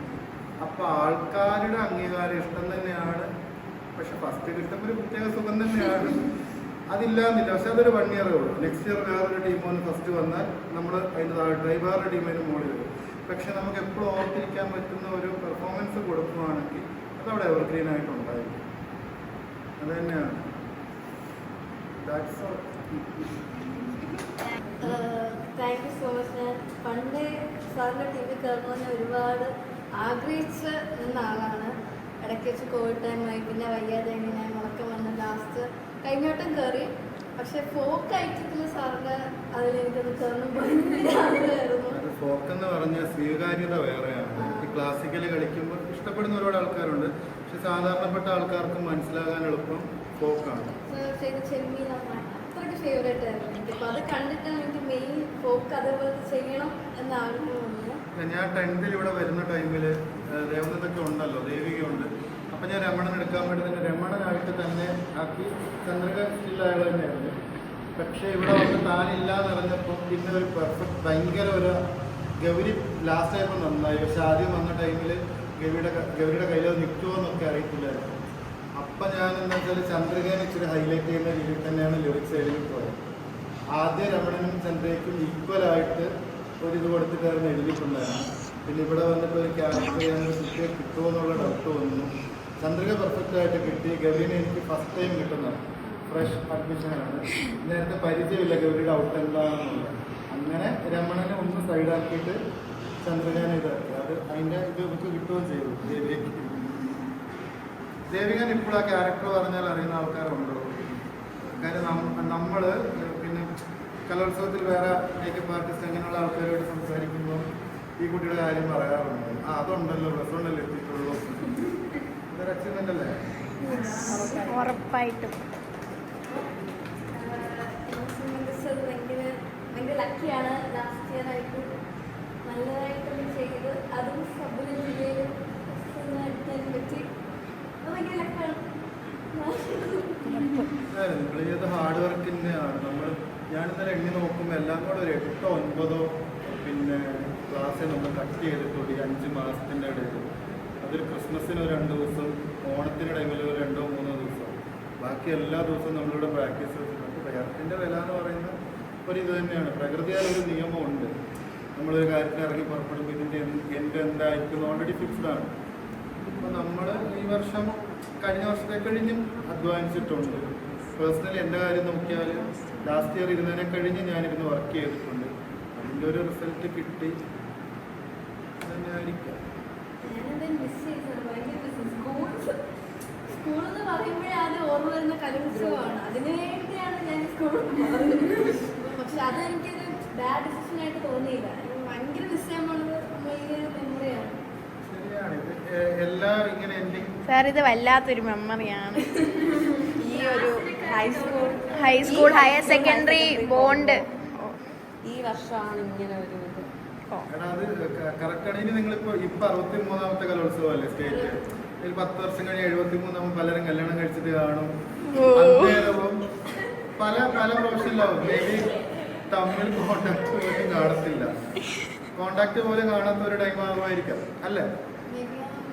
അപ്പൊ ആൾക്കാരുടെ അംഗീകാരം ഇഷ്ടം തന്നെയാണ്. പക്ഷെ ഫസ്റ്റ് കിട്ടുമ്പോൾ ഒരു പ്രത്യേക സുഖം തന്നെയാണ്. അതില്ലാന്നില്ല. പക്ഷെ അതൊരു 1 ഇയറേ ഉള്ളൂ. നെക്സ്റ്റ് ഇയർ വേറൊരു ടീം വന്ന് ഫസ്റ്റ് വന്നാൽ നമ്മൾ അതിന് താഴെ വേറൊരു ടീമിന് മുകളിൽ വരും. പക്ഷെ നമുക്ക് എപ്പോഴും ഓർത്തിരിക്കാൻ പറ്റുന്ന ഒരു പെർഫോമൻസ് കൊടുക്കുകയാണെങ്കിൽ അതവിടെ എവർഗ്രീൻ ആയിട്ടുണ്ടായിരിക്കും. അത് തന്നെയാണ്. Thank you so much. ഞാൻ പണ്ട് സാറിൻ്റെ ടീമിൽ കയറണമെന്ന് ഒരുപാട് ആഗ്രഹിച്ച് നിന്ന ആളാണ്. ഇടയ്ക്ക് വെച്ച് കോവിഡ് ടൈമായി, പിന്നെ വയ്യാതെ ഇങ്ങനെ മുടക്കം വന്ന് ലാസ്റ്റ് കഴിഞ്ഞോട്ടം കയറി. പക്ഷെ ഫോക്ക് ഐറ്റത്തിൽ സാറിൻ്റെ അതിലെനിക്കൊന്ന് കയറണം ആഗ്രഹമായിരുന്നു. ഫോക്ക് എന്ന് പറഞ്ഞാൽ സ്വീകാര്യത വേറെയാണ്. ഈ ക്ലാസിക്കല് കളിക്കുമ്പോൾ ഇഷ്ടപ്പെടുന്ന ഒരുപാട് ആൾക്കാരുണ്ട്. പക്ഷെ സാധാരണപ്പെട്ട ആൾക്കാർക്ക് മനസ്സിലാകാൻ എളുപ്പം ഫോക്കാണ്. ചെയ്ത ചെമ്മീൻ അത്രയ്ക്ക് ഫേവറേറ്റ് ആയിരുന്നു എനിക്ക്. അപ്പോൾ അത് കണ്ടിട്ടാണ് എനിക്ക് മെയിൻ ഫോക്ക് അതേപോലെ ചെയ്യണം എന്ന ആഗ്രഹം വന്നത്. ഞാൻ 10th ഇവിടെ വരുന്ന ടൈമിൽ രേവണത്തൊക്കെ ഉണ്ടല്ലോ, ദേവിക ഉണ്ട്. അപ്പം ഞാൻ രമണൻ എടുക്കാൻ വേണ്ടി തന്നെ രമണനായിട്ട് തന്നെ ആക്കി. ചന്ദ്രിക സ്റ്റില്ലായത് തന്നെയായിരുന്നു. പക്ഷേ ഇവിടെ വന്ന് താനില്ലാന്ന് അറിഞ്ഞപ്പോൾ പിന്നെ ഒരു പെർഫെക്റ്റ് ഭയങ്കര ഒരു ഗൗരി ലാസ്റ്റ് ആയപ്പോൾ നന്നായി. പക്ഷെ ആദ്യം വന്ന ടൈമിൽ ഗൗരിയുടെ കയ്യിൽ നിൽക്കുമോ എന്നൊക്കെ അറിയത്തില്ലായിരുന്നു. അപ്പം ഞാൻ എന്താ വെച്ചാൽ ചന്ദ്രികനെ ഇച്ചിരി ഹൈലൈറ്റ് ചെയ്യുന്ന രീതിയിൽ തന്നെയാണ് ലിറിക്സ് എഴുതി പോയത്. ആദ്യം രമണനും ചന്ദ്രയ്ക്കും ഈക്വലായിട്ട് ഒരിത് കൊടുത്തിട്ടായിരുന്നു എഴുതിയിട്ടുണ്ടായിരുന്നു. പിന്നെ ഇവിടെ വന്നിട്ട് ഒരു ക്യാരക്ടർ ചെയ്യാനൊരു കുട്ടിയെ കിട്ടുമോ എന്നുള്ള ഡൗട്ട് വന്നു. ചന്ദ്രിക പെർഫെക്റ്റ് ആയിട്ട് കിട്ടി. ഗൗരിനെ എനിക്ക് ഫസ്റ്റ് ടൈം കിട്ടുന്നതാണ്, ഫ്രഷ് അഡ്മിഷനാണ്. നേരത്തെ പരിചയമില്ല ഗൗരിയുടെ ഔട്ട് എന്താണെന്നുള്ളത്. അങ്ങനെ രമണനെ ഒന്ന് സൈഡാക്കിയിട്ട് ചന്ദ്രികനെ ഇതാക്കി. അത് അതിൻ്റെ ഇത് നമുക്ക് കിട്ടുകയും ചെയ്തു. ദേവികൻ ഇപ്പോൾ ആ ക്യാരക്ടർ പറഞ്ഞാൽ അറിയുന്ന ആൾക്കാരുണ്ടോ? കാര്യം നമ്മൾ പിന്നെ കലോത്സവത്തിൽ വേറെ മേക്കപ്പ് ആർട്ടിസ്റ്റ് അങ്ങനെയുള്ള ആൾക്കാരോട് സംസാരിക്കുമ്പോൾ ഈ കുട്ടിയുടെ കാര്യം പറയാറുണ്ട്. അതുണ്ടല്ലോ, +1 എത്തിയിട്ടുള്ളൂ. ഇതൊരു അച്ചീവ്മെന്റ് അല്ലേ? ഉറപ്പായിട്ടും ഭയങ്കര ലക്കിയാണ്. ലാസ്റ്റ് ഇയർ ആയിട്ട് നല്ലതായിട്ടൊന്ന് ചെയ്ത് അതും സബ് ജില്ലയിൽ എടുക്കാൻ പറ്റി. ഭയങ്കര ലക്കാണ്. നിങ്ങൾ ചെയ്ത ഹാർഡ് വർക്കിൻ്റെയാണ്. ഞാനിന്നലെ എണ്ണി നോക്കുമ്പോൾ എല്ലാം കൂടെ ഒരു 8 or 9 പിന്നെ ക്ലാസ്സിൽ നമ്മൾ കട്ട് ചെയ്തിട്ടുണ്ട് ഈ 5 മാസത്തിൻ്റെ ഇടയിൽ. അതൊരു ക്രിസ്മസിന് ഒരു 2 ദിവസം, ഓണത്തിൻ്റെ ടൈമിൽ ഒരു 2 or 3 ദിവസം, ബാക്കി എല്ലാ ദിവസവും നമ്മളിവിടെ പ്രാക്ടീസ് ചെയ്തിട്ടുണ്ട്. പ്രകൃതിൻ്റെ വില എന്ന് പറയുന്ന ഒരിത് തന്നെയാണ്. പ്രകൃതിയാലൊരു നിയമമുണ്ട്. നമ്മളൊരു കാര്യത്തിന് ഇറങ്ങി പുറപ്പെടുമ്പോൾ ഇതിൻ്റെ എന്തായിരിക്കും ഓൾറെഡി ഫിക്സ്ഡാണ്. അപ്പോൾ നമ്മൾ ഈ വർഷം കഴിഞ്ഞ വർഷത്തെ കഴിഞ്ഞും അധ്വാനിച്ചിട്ടുണ്ട്. പേഴ്സണലി എൻ്റെ കാര്യം നോക്കിയാൽ ലാസ്റ്റ് ഇയർ ഇരുന്നതിനെ കഴിഞ്ഞ് ഞാനിരുന്ന് വർക്ക് ചെയ്തിട്ടുണ്ട്. അതിൻ്റെ ഒരു റിസൾട്ട് കിട്ടി തന്നെയായിരിക്കാം. സ്കൂളെന്ന് പറയുമ്പോഴേ ആദ്യം ഓർമ്മ വരുന്ന കലോത്സവമാണ്. അതിനു വേണ്ടിയാണ് ഞാൻ സ്കൂളിൽ പോകുന്നത്. പക്ഷെ അതെനിക്കൊരു ബാഡ് ഡിസിഷനായിട്ട് തോന്നിയില്ല. ഭയങ്കര മിസ് ചെയ്യാൻ പോണത് വലിയൊരു മെമ്മറിയാണ്. ശരിയാണ്. ഇത് എല്ലാം ഇങ്ങനെ എൻഡിങ് സാർ ഇത് വല്ലാത്തൊരു മെമ്മറിയാണ്. ഈ ഒരു ഹൈസ്കൂൾ ഹയർ സെക്കൻഡറി ബോണ്ട് ഈ വർഷമാണ് ഇങ്ങനെ ഒരു ഇത്. എടാ അത് കറക്റ്റ് ആണെങ്കിൽ നിങ്ങളിപ്പോ 63ാമത്തെ കലോത്സവം അല്ലേ സ്റ്റേറ്റ്. ഇതിൽ 10 വർഷം കഴിഞ്ഞ് 73 പലരും കല്യാണം കഴിച്ചിട്ട് കാണും. അന്നേരവും പല പല പ്രൊഫഷനിലാവും. മേ ബി തമ്മിൽ കോണ്ടാക്ട് പോലും കാണത്തില്ല. കോണ്ടാക്ട് പോലും കാണാത്ത ഒരു ടൈം ആകുമായിരിക്കാം അല്ലേ?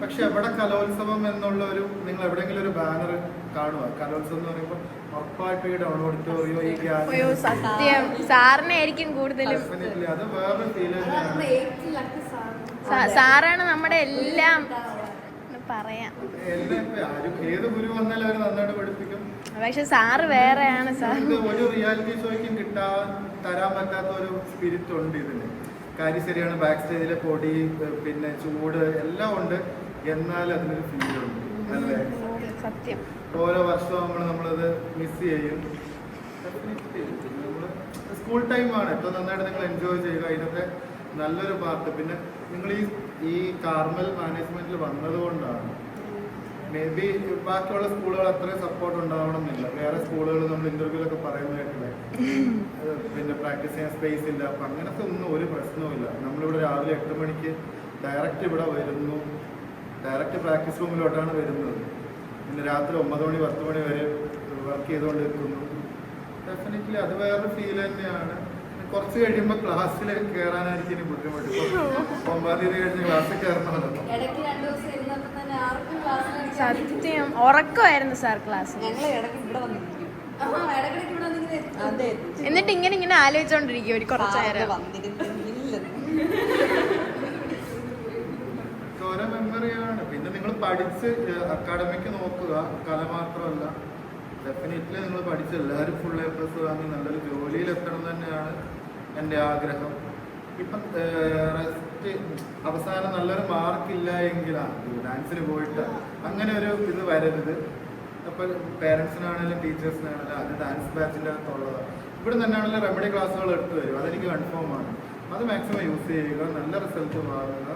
പക്ഷെ എവിടെ കലോത്സവം എന്നുള്ള ഒരു നിങ്ങൾ എവിടെയെങ്കിലും ഒരു ബാനർ കാണുക. കലോത്സവം എന്ന് പറയുമ്പോൾ ഉറപ്പായിട്ട് ഈ ഓഡിറ്റോറിയോ ഈ അയ്യോ സത്യം സാറിനെ ആയിരിക്കും കൂടുതലും. അത് വേറൊരു ഫീൽ തന്നെയാണ്. സാറാണ് നമ്മുടെ എല്ലാം പറയാം. എല്ലാം ഇപ്പൊ ആരും ഏത് ഗുരു വന്നാലും അവർ നന്നായിട്ട് പഠിപ്പിക്കും. പക്ഷെ സാറ് വേറെയാണ് സാർ. ഇത് ഒരു റിയാലിറ്റി ഷോയ്ക്കും തരാൻ പറ്റാത്ത ഒരു സ്പിരിറ്റ് ഉണ്ട് ഇതിന്. കാര്യം ശരിയാണ്, ബാക്ക് സ്റ്റേജിലെ പൊടി പിന്നെ ചൂട് എല്ലാം ഉണ്ട്, എന്നാൽ അതിനൊരു ഫീൽ ഉണ്ട് അല്ലേ? സത്യം. ഓരോ വർഷവും നമ്മളത് മിസ് ചെയ്യും. നമ്മള് സ്കൂൾ ടൈമാണ് ഏറ്റവും നന്നായിട്ട് നിങ്ങൾ എൻജോയ് ചെയ്യുക. അതിനൊക്കെ നല്ലൊരു പാർട്ട്. പിന്നെ നിങ്ങൾ ഈ കാർമൽ മാനേജ്മെന്റിൽ വന്നത് കൊണ്ടാണ്. മേ ബി ബാക്കിയുള്ള സ്കൂളുകൾ അത്രയും സപ്പോർട്ട് ഉണ്ടാവണമെന്നില്ല. വേറെ സ്കൂളുകൾ നമ്മൾ ഇന്റർവ്യൂലൊക്കെ പറയുന്നതായിട്ടില്ലേ, പിന്നെ പ്രാക്ടീസ് ചെയ്യാൻ സ്പേസ് ഇല്ല. അപ്പം അങ്ങനത്തെ ഒന്നും ഒരു പ്രശ്നവുമില്ല. നമ്മളിവിടെ രാവിലെ 8 മണിക്ക് ഡയറക്റ്റ് ഇവിടെ വരുന്നു, ഡയറക്റ്റ് പ്രാക്ടീസ് റൂമിലോട്ടാണ് വരുന്നത്. പിന്നെ രാത്രി 9 മണി 10 മണി വരെ വർക്ക് ചെയ്തുകൊണ്ട് നിൽക്കുന്നു. ഡെഫിനറ്റ്ലി അത് വേറൊരു ഫീൽ തന്നെയാണ്. കുറച്ച് കഴിയുമ്പോൾ ക്ലാസ്സിൽ കയറാനായിരിക്കും ഇനി ബുദ്ധിമുട്ട്. 9ാം തീയതി കഴിഞ്ഞ് ക്ലാസ്സിൽ കയറണമല്ലോ. സത്യം ഉറക്കമായിരുന്നു സാർ ക്ലാസ്. എന്നിട്ട് ഇങ്ങനെ ആലോചിച്ചോണ്ടിരിക്കും ഒരു കുറച്ചു നേരം. ഓരോ മെമ്മറിയാണ്. പിന്നെ നിങ്ങൾ പഠിച്ച് അക്കാഡമിക്ക് നോക്കുക, കല മാത്രമല്ല. ഡെഫിനറ്റ്ലി നിങ്ങൾ പഠിച്ച് എല്ലാവരും ഫുൾ A+ വാങ്ങി നല്ലൊരു ജോലിയിലെത്തണം തന്നെയാണ് എൻ്റെ ആഗ്രഹം. ഇപ്പം റെസ്റ്റ് അവസാനം നല്ലൊരു മാർക്കില്ല എങ്കിലാണ് ഡാൻസിന് പോയിട്ട് അങ്ങനെ ഒരു ഇത് വരരുത്. അപ്പോൾ പേരൻസിനാണെങ്കിലും ടീച്ചേഴ്സിനാണെങ്കിലും അത് ഡാൻസ് ബാച്ചിൻ്റെ അകത്തുള്ളതാണ്. ഇവിടെ തന്നെയാണെങ്കിലും റെമഡി ക്ലാസ്സുകൾ എടുത്തു തരും, അതെനിക്ക് കൺഫേം ആണ്. അത് മാക്സിമം യൂസ് ചെയ്യുക, നല്ല റിസൾട്ട് വാങ്ങുക,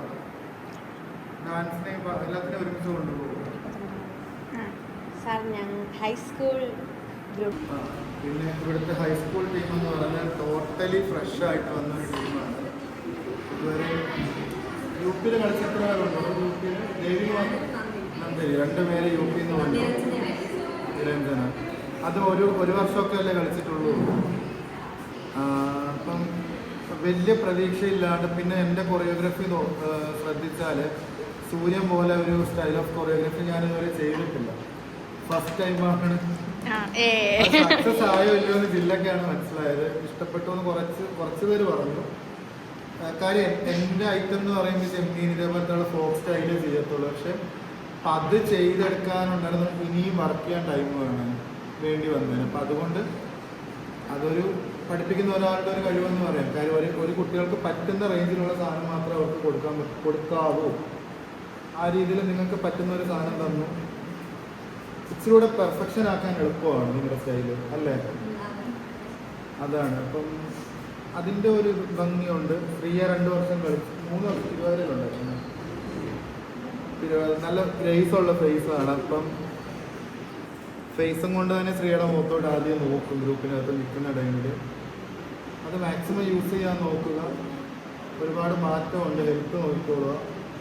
ഡാൻസിനെ എല്ലാത്തിനും ഒരുമിച്ച് കൊണ്ടുപോകുക. സാർ ഞാൻ ഹൈസ്കൂൾ ഗ്രൂപ്പ്. പിന്നെ ഇവിടുത്തെ ഹൈസ്കൂൾ ടീം എന്ന് പറഞ്ഞാൽ ടോട്ടലി ഫ്രഷ് ആയിട്ട് വന്നൊരു ടീമാണ്. ഇതുവരെ UP-യിൽ കളിച്ചിട്ടുള്ളവരുണ്ടോ? UP-യിൽ ദേവിക നന്ദരി 2 പേര് UP-യിൽ നിന്ന് വന്നു. നിരഞ്ജന അത് ഒരു വർഷമൊക്കെ അല്ലേ കളിച്ചിട്ടുള്ളൂ. അപ്പം വലിയ പ്രതീക്ഷയില്ലാണ്ട് പിന്നെ എൻ്റെ കൊറിയോഗ്രാഫി ശ്രദ്ധിച്ചാൽ സൂര്യൻ പോലെ ഒരു സ്റ്റൈൽ ഓഫ് കൊറിയോഗ്രാഫി ഞാനിതുവരെ ചെയ്തിട്ടില്ല. ഫസ്റ്റ് ടൈമാണ്. സക്സസ് ആയോ ഇല്ലയോ എന്ന് ജില്ലക്കാണ് മനസ്സിലായത്. ഇഷ്ടപ്പെട്ടു എന്ന് കുറച്ച് പേര് പറഞ്ഞു. കാര്യം എൻ്റെ ഐറ്റം എന്ന് പറയുമ്പോൾ ചെമ്മീൻ ഇതേപോലത്തെ ഫോക്ക് സ്റ്റൈലേ ചെയ്യത്തുള്ളൂ. പക്ഷെ അത് ചെയ്തെടുക്കാനുണ്ടായിരുന്നു ഇനിയും വർക്ക് ചെയ്യാൻ ടൈം വേണ്ടി വന്നതിന്. അപ്പം അതുകൊണ്ട് അതൊരു പഠിപ്പിക്കുന്ന ഒരാളുടെ ഒരു കഴിവെന്ന് പറയാം. കാര്യം ഒരു കുട്ടികൾക്ക് പറ്റുന്ന റേഞ്ചിലുള്ള സാധനം മാത്രമേ അവർക്ക് കൊടുക്കാവൂ. ആ രീതിയിൽ നിങ്ങൾക്ക് പറ്റുന്ന ഒരു സാധനം തന്നു. ഇച്ചിരൂടെ പെർഫെക്ഷൻ ആക്കാൻ എളുപ്പമാണ് നിങ്ങളുടെ സ്റ്റൈല് അല്ലേ? അതാണ്. അപ്പം അതിൻ്റെ ഒരു ഭംഗിയുണ്ട്. ശ്രീയ 2 വർഷം കളിച്ചു, 3 വർഷം തിരുവാതിരയിലുണ്ടായിരുന്നു. നല്ല ഗ്രേസ് ഉള്ള ഫേസാണ്. അപ്പം ഫേസും കൊണ്ട് തന്നെ ശ്രീയുടെ മുഖത്തോട്ട് ആദ്യം നോക്കും ഗ്രൂപ്പിനകത്ത് നിൽക്കുന്ന ടൈമിൽ. അത് മാക്സിമം യൂസ് ചെയ്യാൻ നോക്കുക. ഒരുപാട് മാറ്റമുണ്ട്. ഹെൽത്ത് നോക്കിക്കോളുക.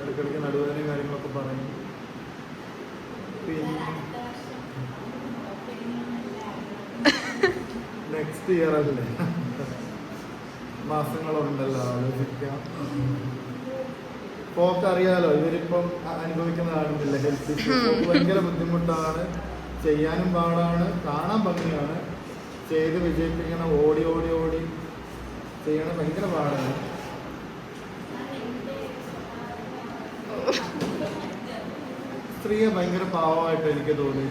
ഇടയ്ക്കിടയ്ക്ക് നടുവേദനയും കാര്യങ്ങളൊക്കെ പറയും. പിന്നെ നെക്സ്റ്റ് ഇയർ അല്ലേ, മാസങ്ങളുണ്ടല്ലോ, ആലോചിക്കാം. പോക്ക് അറിയാലോ, ഇവരിപ്പം അനുഭവിക്കുന്നതാണെന്നില്ല. ഹെൽത്ത് ഇഷ്യൂ ഭയങ്കര ബുദ്ധിമുട്ടാണ്. ചെയ്യാനും പാടാണ്, കാണാൻ ഭംഗിയാണ്. ചെയ്ത് വിജയിപ്പിക്കണം. ഓടി ചെയ്യണം, ഭയങ്കര പാടാണ്. സ്ത്രീയെ ഭയങ്കര പാവമായിട്ട് എനിക്ക് തോന്നി.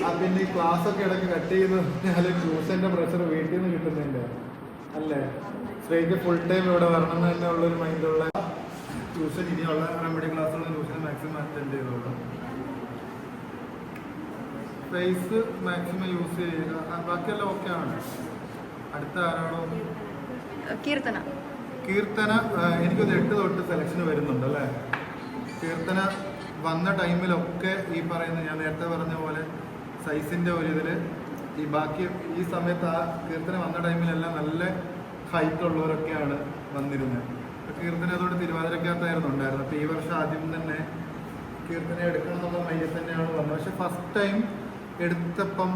അതിന്റെ ഈ ക്ലാസ് ഒക്കെ ഇടയ്ക്ക് കട്ട് ചെയ്യുന്ന പറഞ്ഞാൽ ട്യൂഷന്റെ പ്രഷർ വീട്ടിൽ നിന്ന് കിട്ടുന്നില്ല അല്ലേ? സ്ത്രീക്ക് ഫുൾ ടൈം ഇവിടെ വരണം എന്ന് തന്നെ ഉള്ളൊരു മൈൻഡുള്ള ട്യൂഷൻ, ഇനിയുള്ള റെമഡി ക്ലാസ്സുള്ള ട്യൂഷൻ മാക്സിമം അറ്റൻഡ് ചെയ്തോളൂ. ഫേസ് മാക്സിമം യൂസ് ചെയ്യുക. ബാക്കിയെല്ലാം ഓക്കെ ആണ്. അടുത്ത ആരാണോ? കീർത്തന. എനിക്കൊരു 8 തൊട്ട് സെലക്ഷന് വരുന്നുണ്ട് അല്ലേ? കീർത്തന വന്ന ടൈമിലൊക്കെ ഈ പറയുന്ന ഞാൻ നേരത്തെ പറഞ്ഞ പോലെ സൈസിൻ്റെ ഒരു ഇതിൽ ഈ ബാക്കി ഈ സമയത്ത് ആ കീർത്തന വന്ന ടൈമിലെല്ലാം നല്ല ഹൈറ്റ് ഉള്ളവരൊക്കെയാണ് വന്നിരുന്നത്. കീർത്തന അതോടെ തിരുവാതിരക്കകത്തായിരുന്നു ഉണ്ടായിരുന്നത്. അപ്പോൾ ഈ വർഷം ആദ്യം തന്നെ കീർത്തന എടുക്കണം എന്നുള്ള മൈൻഡിൽ തന്നെയാണ് വന്നത്. പക്ഷെ ഫസ്റ്റ് ടൈം എടുത്തപ്പം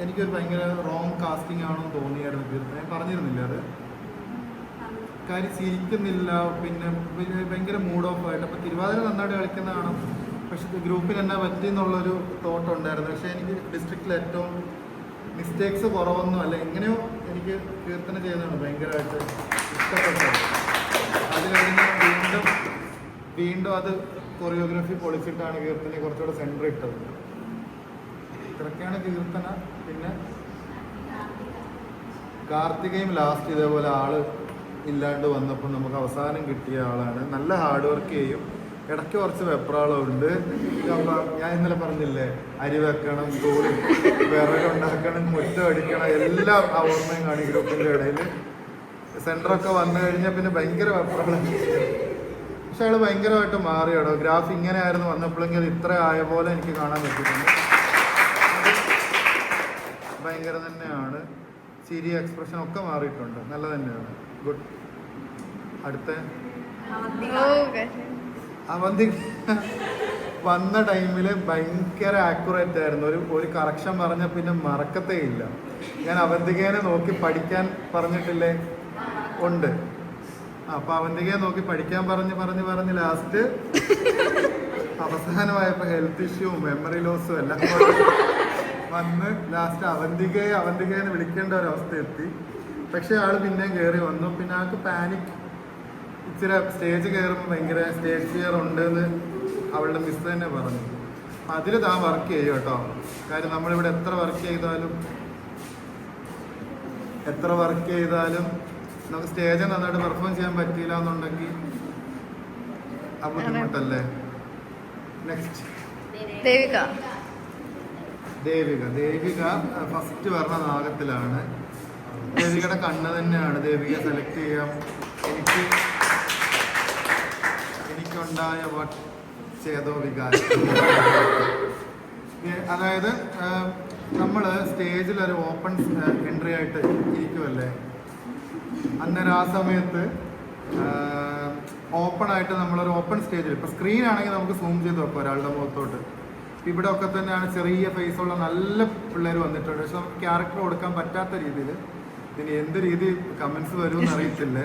എനിക്കൊരു ഭയങ്കര റോങ് കാസ്റ്റിംഗ് ആണെന്ന് തോന്നിയായിരുന്നു. കീർത്തന പറഞ്ഞിരുന്നില്ല അത് കാര്യം ചിരിക്കുന്നില്ല, പിന്നെ ഭയങ്കര മൂഡ് ഓഫ് ആയിട്ട്. അപ്പോൾ തിരുവാതിര നന്നായിട്ട് കളിക്കുന്നതാണ്, പക്ഷെ ഗ്രൂപ്പിൽ എന്നാ പറ്റി എന്നുള്ളൊരു തോട്ട് ഉണ്ടായിരുന്നു. പക്ഷേ എനിക്ക് ഡിസ്ട്രിക്റ്റിൽ ഏറ്റവും മിസ്റ്റേക്സ് കുറവൊന്നും അല്ല, എങ്ങനെയോ എനിക്ക് കീർത്തന ചെയ്യുന്നതാണ് ഭയങ്കരമായിട്ട് ഇഷ്ടപ്പെട്ടത്. അത് കഴിഞ്ഞ് വീണ്ടും അത് കൊറിയോഗ്രാഫി പൊളിച്ചിട്ടാണ് കീർത്തനെ കുറച്ചുകൂടെ സെൻറ്റർ ഇട്ടത്. ഇത്രയൊക്കെയാണ് കീർത്തന. പിന്നെ കാർത്തികയും ലാസ്റ്റ് ഇതേപോലെ ആള് ഇല്ലാണ്ട് വന്നപ്പോൾ നമുക്ക് അവസാനം കിട്ടിയ ആളാണ്. നല്ല ഹാർഡ് വർക്ക് ചെയ്യും, ഇടയ്ക്ക് കുറച്ച് വെപ്രാളമുണ്ട്. ഞാൻ ഇന്നലെ പറഞ്ഞില്ലേ, അരി വെക്കണം, തൂളി വിറകുണ്ടാക്കണം, മുറ്റം അടിക്കണം, എല്ലാം ആ ഓർമ്മയും കാണി ഗ്രൂപ്പിൻ്റെ ഇടയിൽ. സെൻറ്ററൊക്കെ വന്നു കഴിഞ്ഞാൽ പിന്നെ ഭയങ്കര വെപ്രാളം. പക്ഷെ അയാൾ ഭയങ്കരമായിട്ട് മാറിയാടോ. ഗ്രാഫ് ഇങ്ങനെ ആയിരുന്നു വന്നപ്പോഴെങ്കിൽ അത് ഇത്ര ആയ പോലെ എനിക്ക് കാണാൻ പറ്റുന്നുണ്ട്. ഭയങ്കര തന്നെയാണ്. ചിരി, എക്സ്പ്രഷൻ ഒക്കെ മാറിയിട്ടുണ്ട്. നല്ല തന്നെയാണ്. ഗുഡ്. അടുത്ത അവന്തി വന്ന ടൈമിൽ ഭയങ്കര ആക്യുറേറ്റ് ആയിരുന്നു. ഒരു കറക്ഷൻ പറഞ്ഞ പിന്നെ മറക്കത്തേ ഇല്ല. ഞാൻ അവന്തികേനെ നോക്കി പഠിക്കാൻ പറഞ്ഞിട്ടില്ലേ? ഉണ്ട്. അപ്പൊ അവന്തികയെ നോക്കി പഠിക്കാൻ പറഞ്ഞ് ലാസ്റ്റ് അവസാനമായപ്പോൾ ഹെൽത്ത് ഇഷ്യൂവും മെമ്മറി ലോസും എല്ലാം വന്ന് ലാസ്റ്റ് അവന്തികയെന്ന് വിളിക്കേണ്ട ഒരവസ്ഥ എത്തി. പക്ഷെ ആള് പിന്നെയും കയറി വന്നു. പിന്നെ ആൾക്ക് പാനിക്, ഇച്ചിരി സ്റ്റേജ് കയറുമ്പോൾ ഭയങ്കര സ്റ്റേജ് ഫിയർ ഉണ്ടെന്ന് അവളുടെ മിസ് തന്നെ പറഞ്ഞു. അതിൽ താൻ വർക്ക് ചെയ്യും കേട്ടോ. കാര്യം നമ്മളിവിടെ എത്ര വർക്ക് ചെയ്താലും നമുക്ക് സ്റ്റേജ് നന്നായിട്ട് പെർഫോം ചെയ്യാൻ പറ്റിയില്ല എന്നുണ്ടെങ്കിൽ ആ ബുദ്ധിമുട്ടല്ലേ. നെക്സ്റ്റ് ദേവിക ഫസ്റ്റ് പറഞ്ഞ നാഗത്തിലാണ്. ദേവികയുടെ കണ്ണ് തന്നെയാണ് ദേവിക സെലക്ട് ചെയ്യാം. എനിക്കുണ്ടായ ചേതോ വികാരം. അതായത് നമ്മൾ സ്റ്റേജിൽ ഒരു ഓപ്പൺ എൻട്രി ആയിട്ട് ഇരിക്കുമല്ലേ, അന്നേരം ആ സമയത്ത് ഓപ്പൺ ആയിട്ട് നമ്മളൊരു ഓപ്പൺ സ്റ്റേജിൽ, ഇപ്പോൾ സ്ക്രീൻ ആണെങ്കിൽ നമുക്ക് സൂം ചെയ്ത് വെക്കാം ഒരാളുടെ മുഖത്തോട്ട്. ഇവിടെ ഒക്കെ തന്നെയാണ് ചെറിയ ഫേസുള്ള നല്ല പിള്ളേർ വന്നിട്ടുണ്ട്. പക്ഷെ നമുക്ക് ക്യാരക്ടർ കൊടുക്കാൻ പറ്റാത്ത രീതിയിൽ. ഇനി എന്ത് രീതി കമന്റ്സ് വരുമെന്ന് അറിയത്തില്ലേ.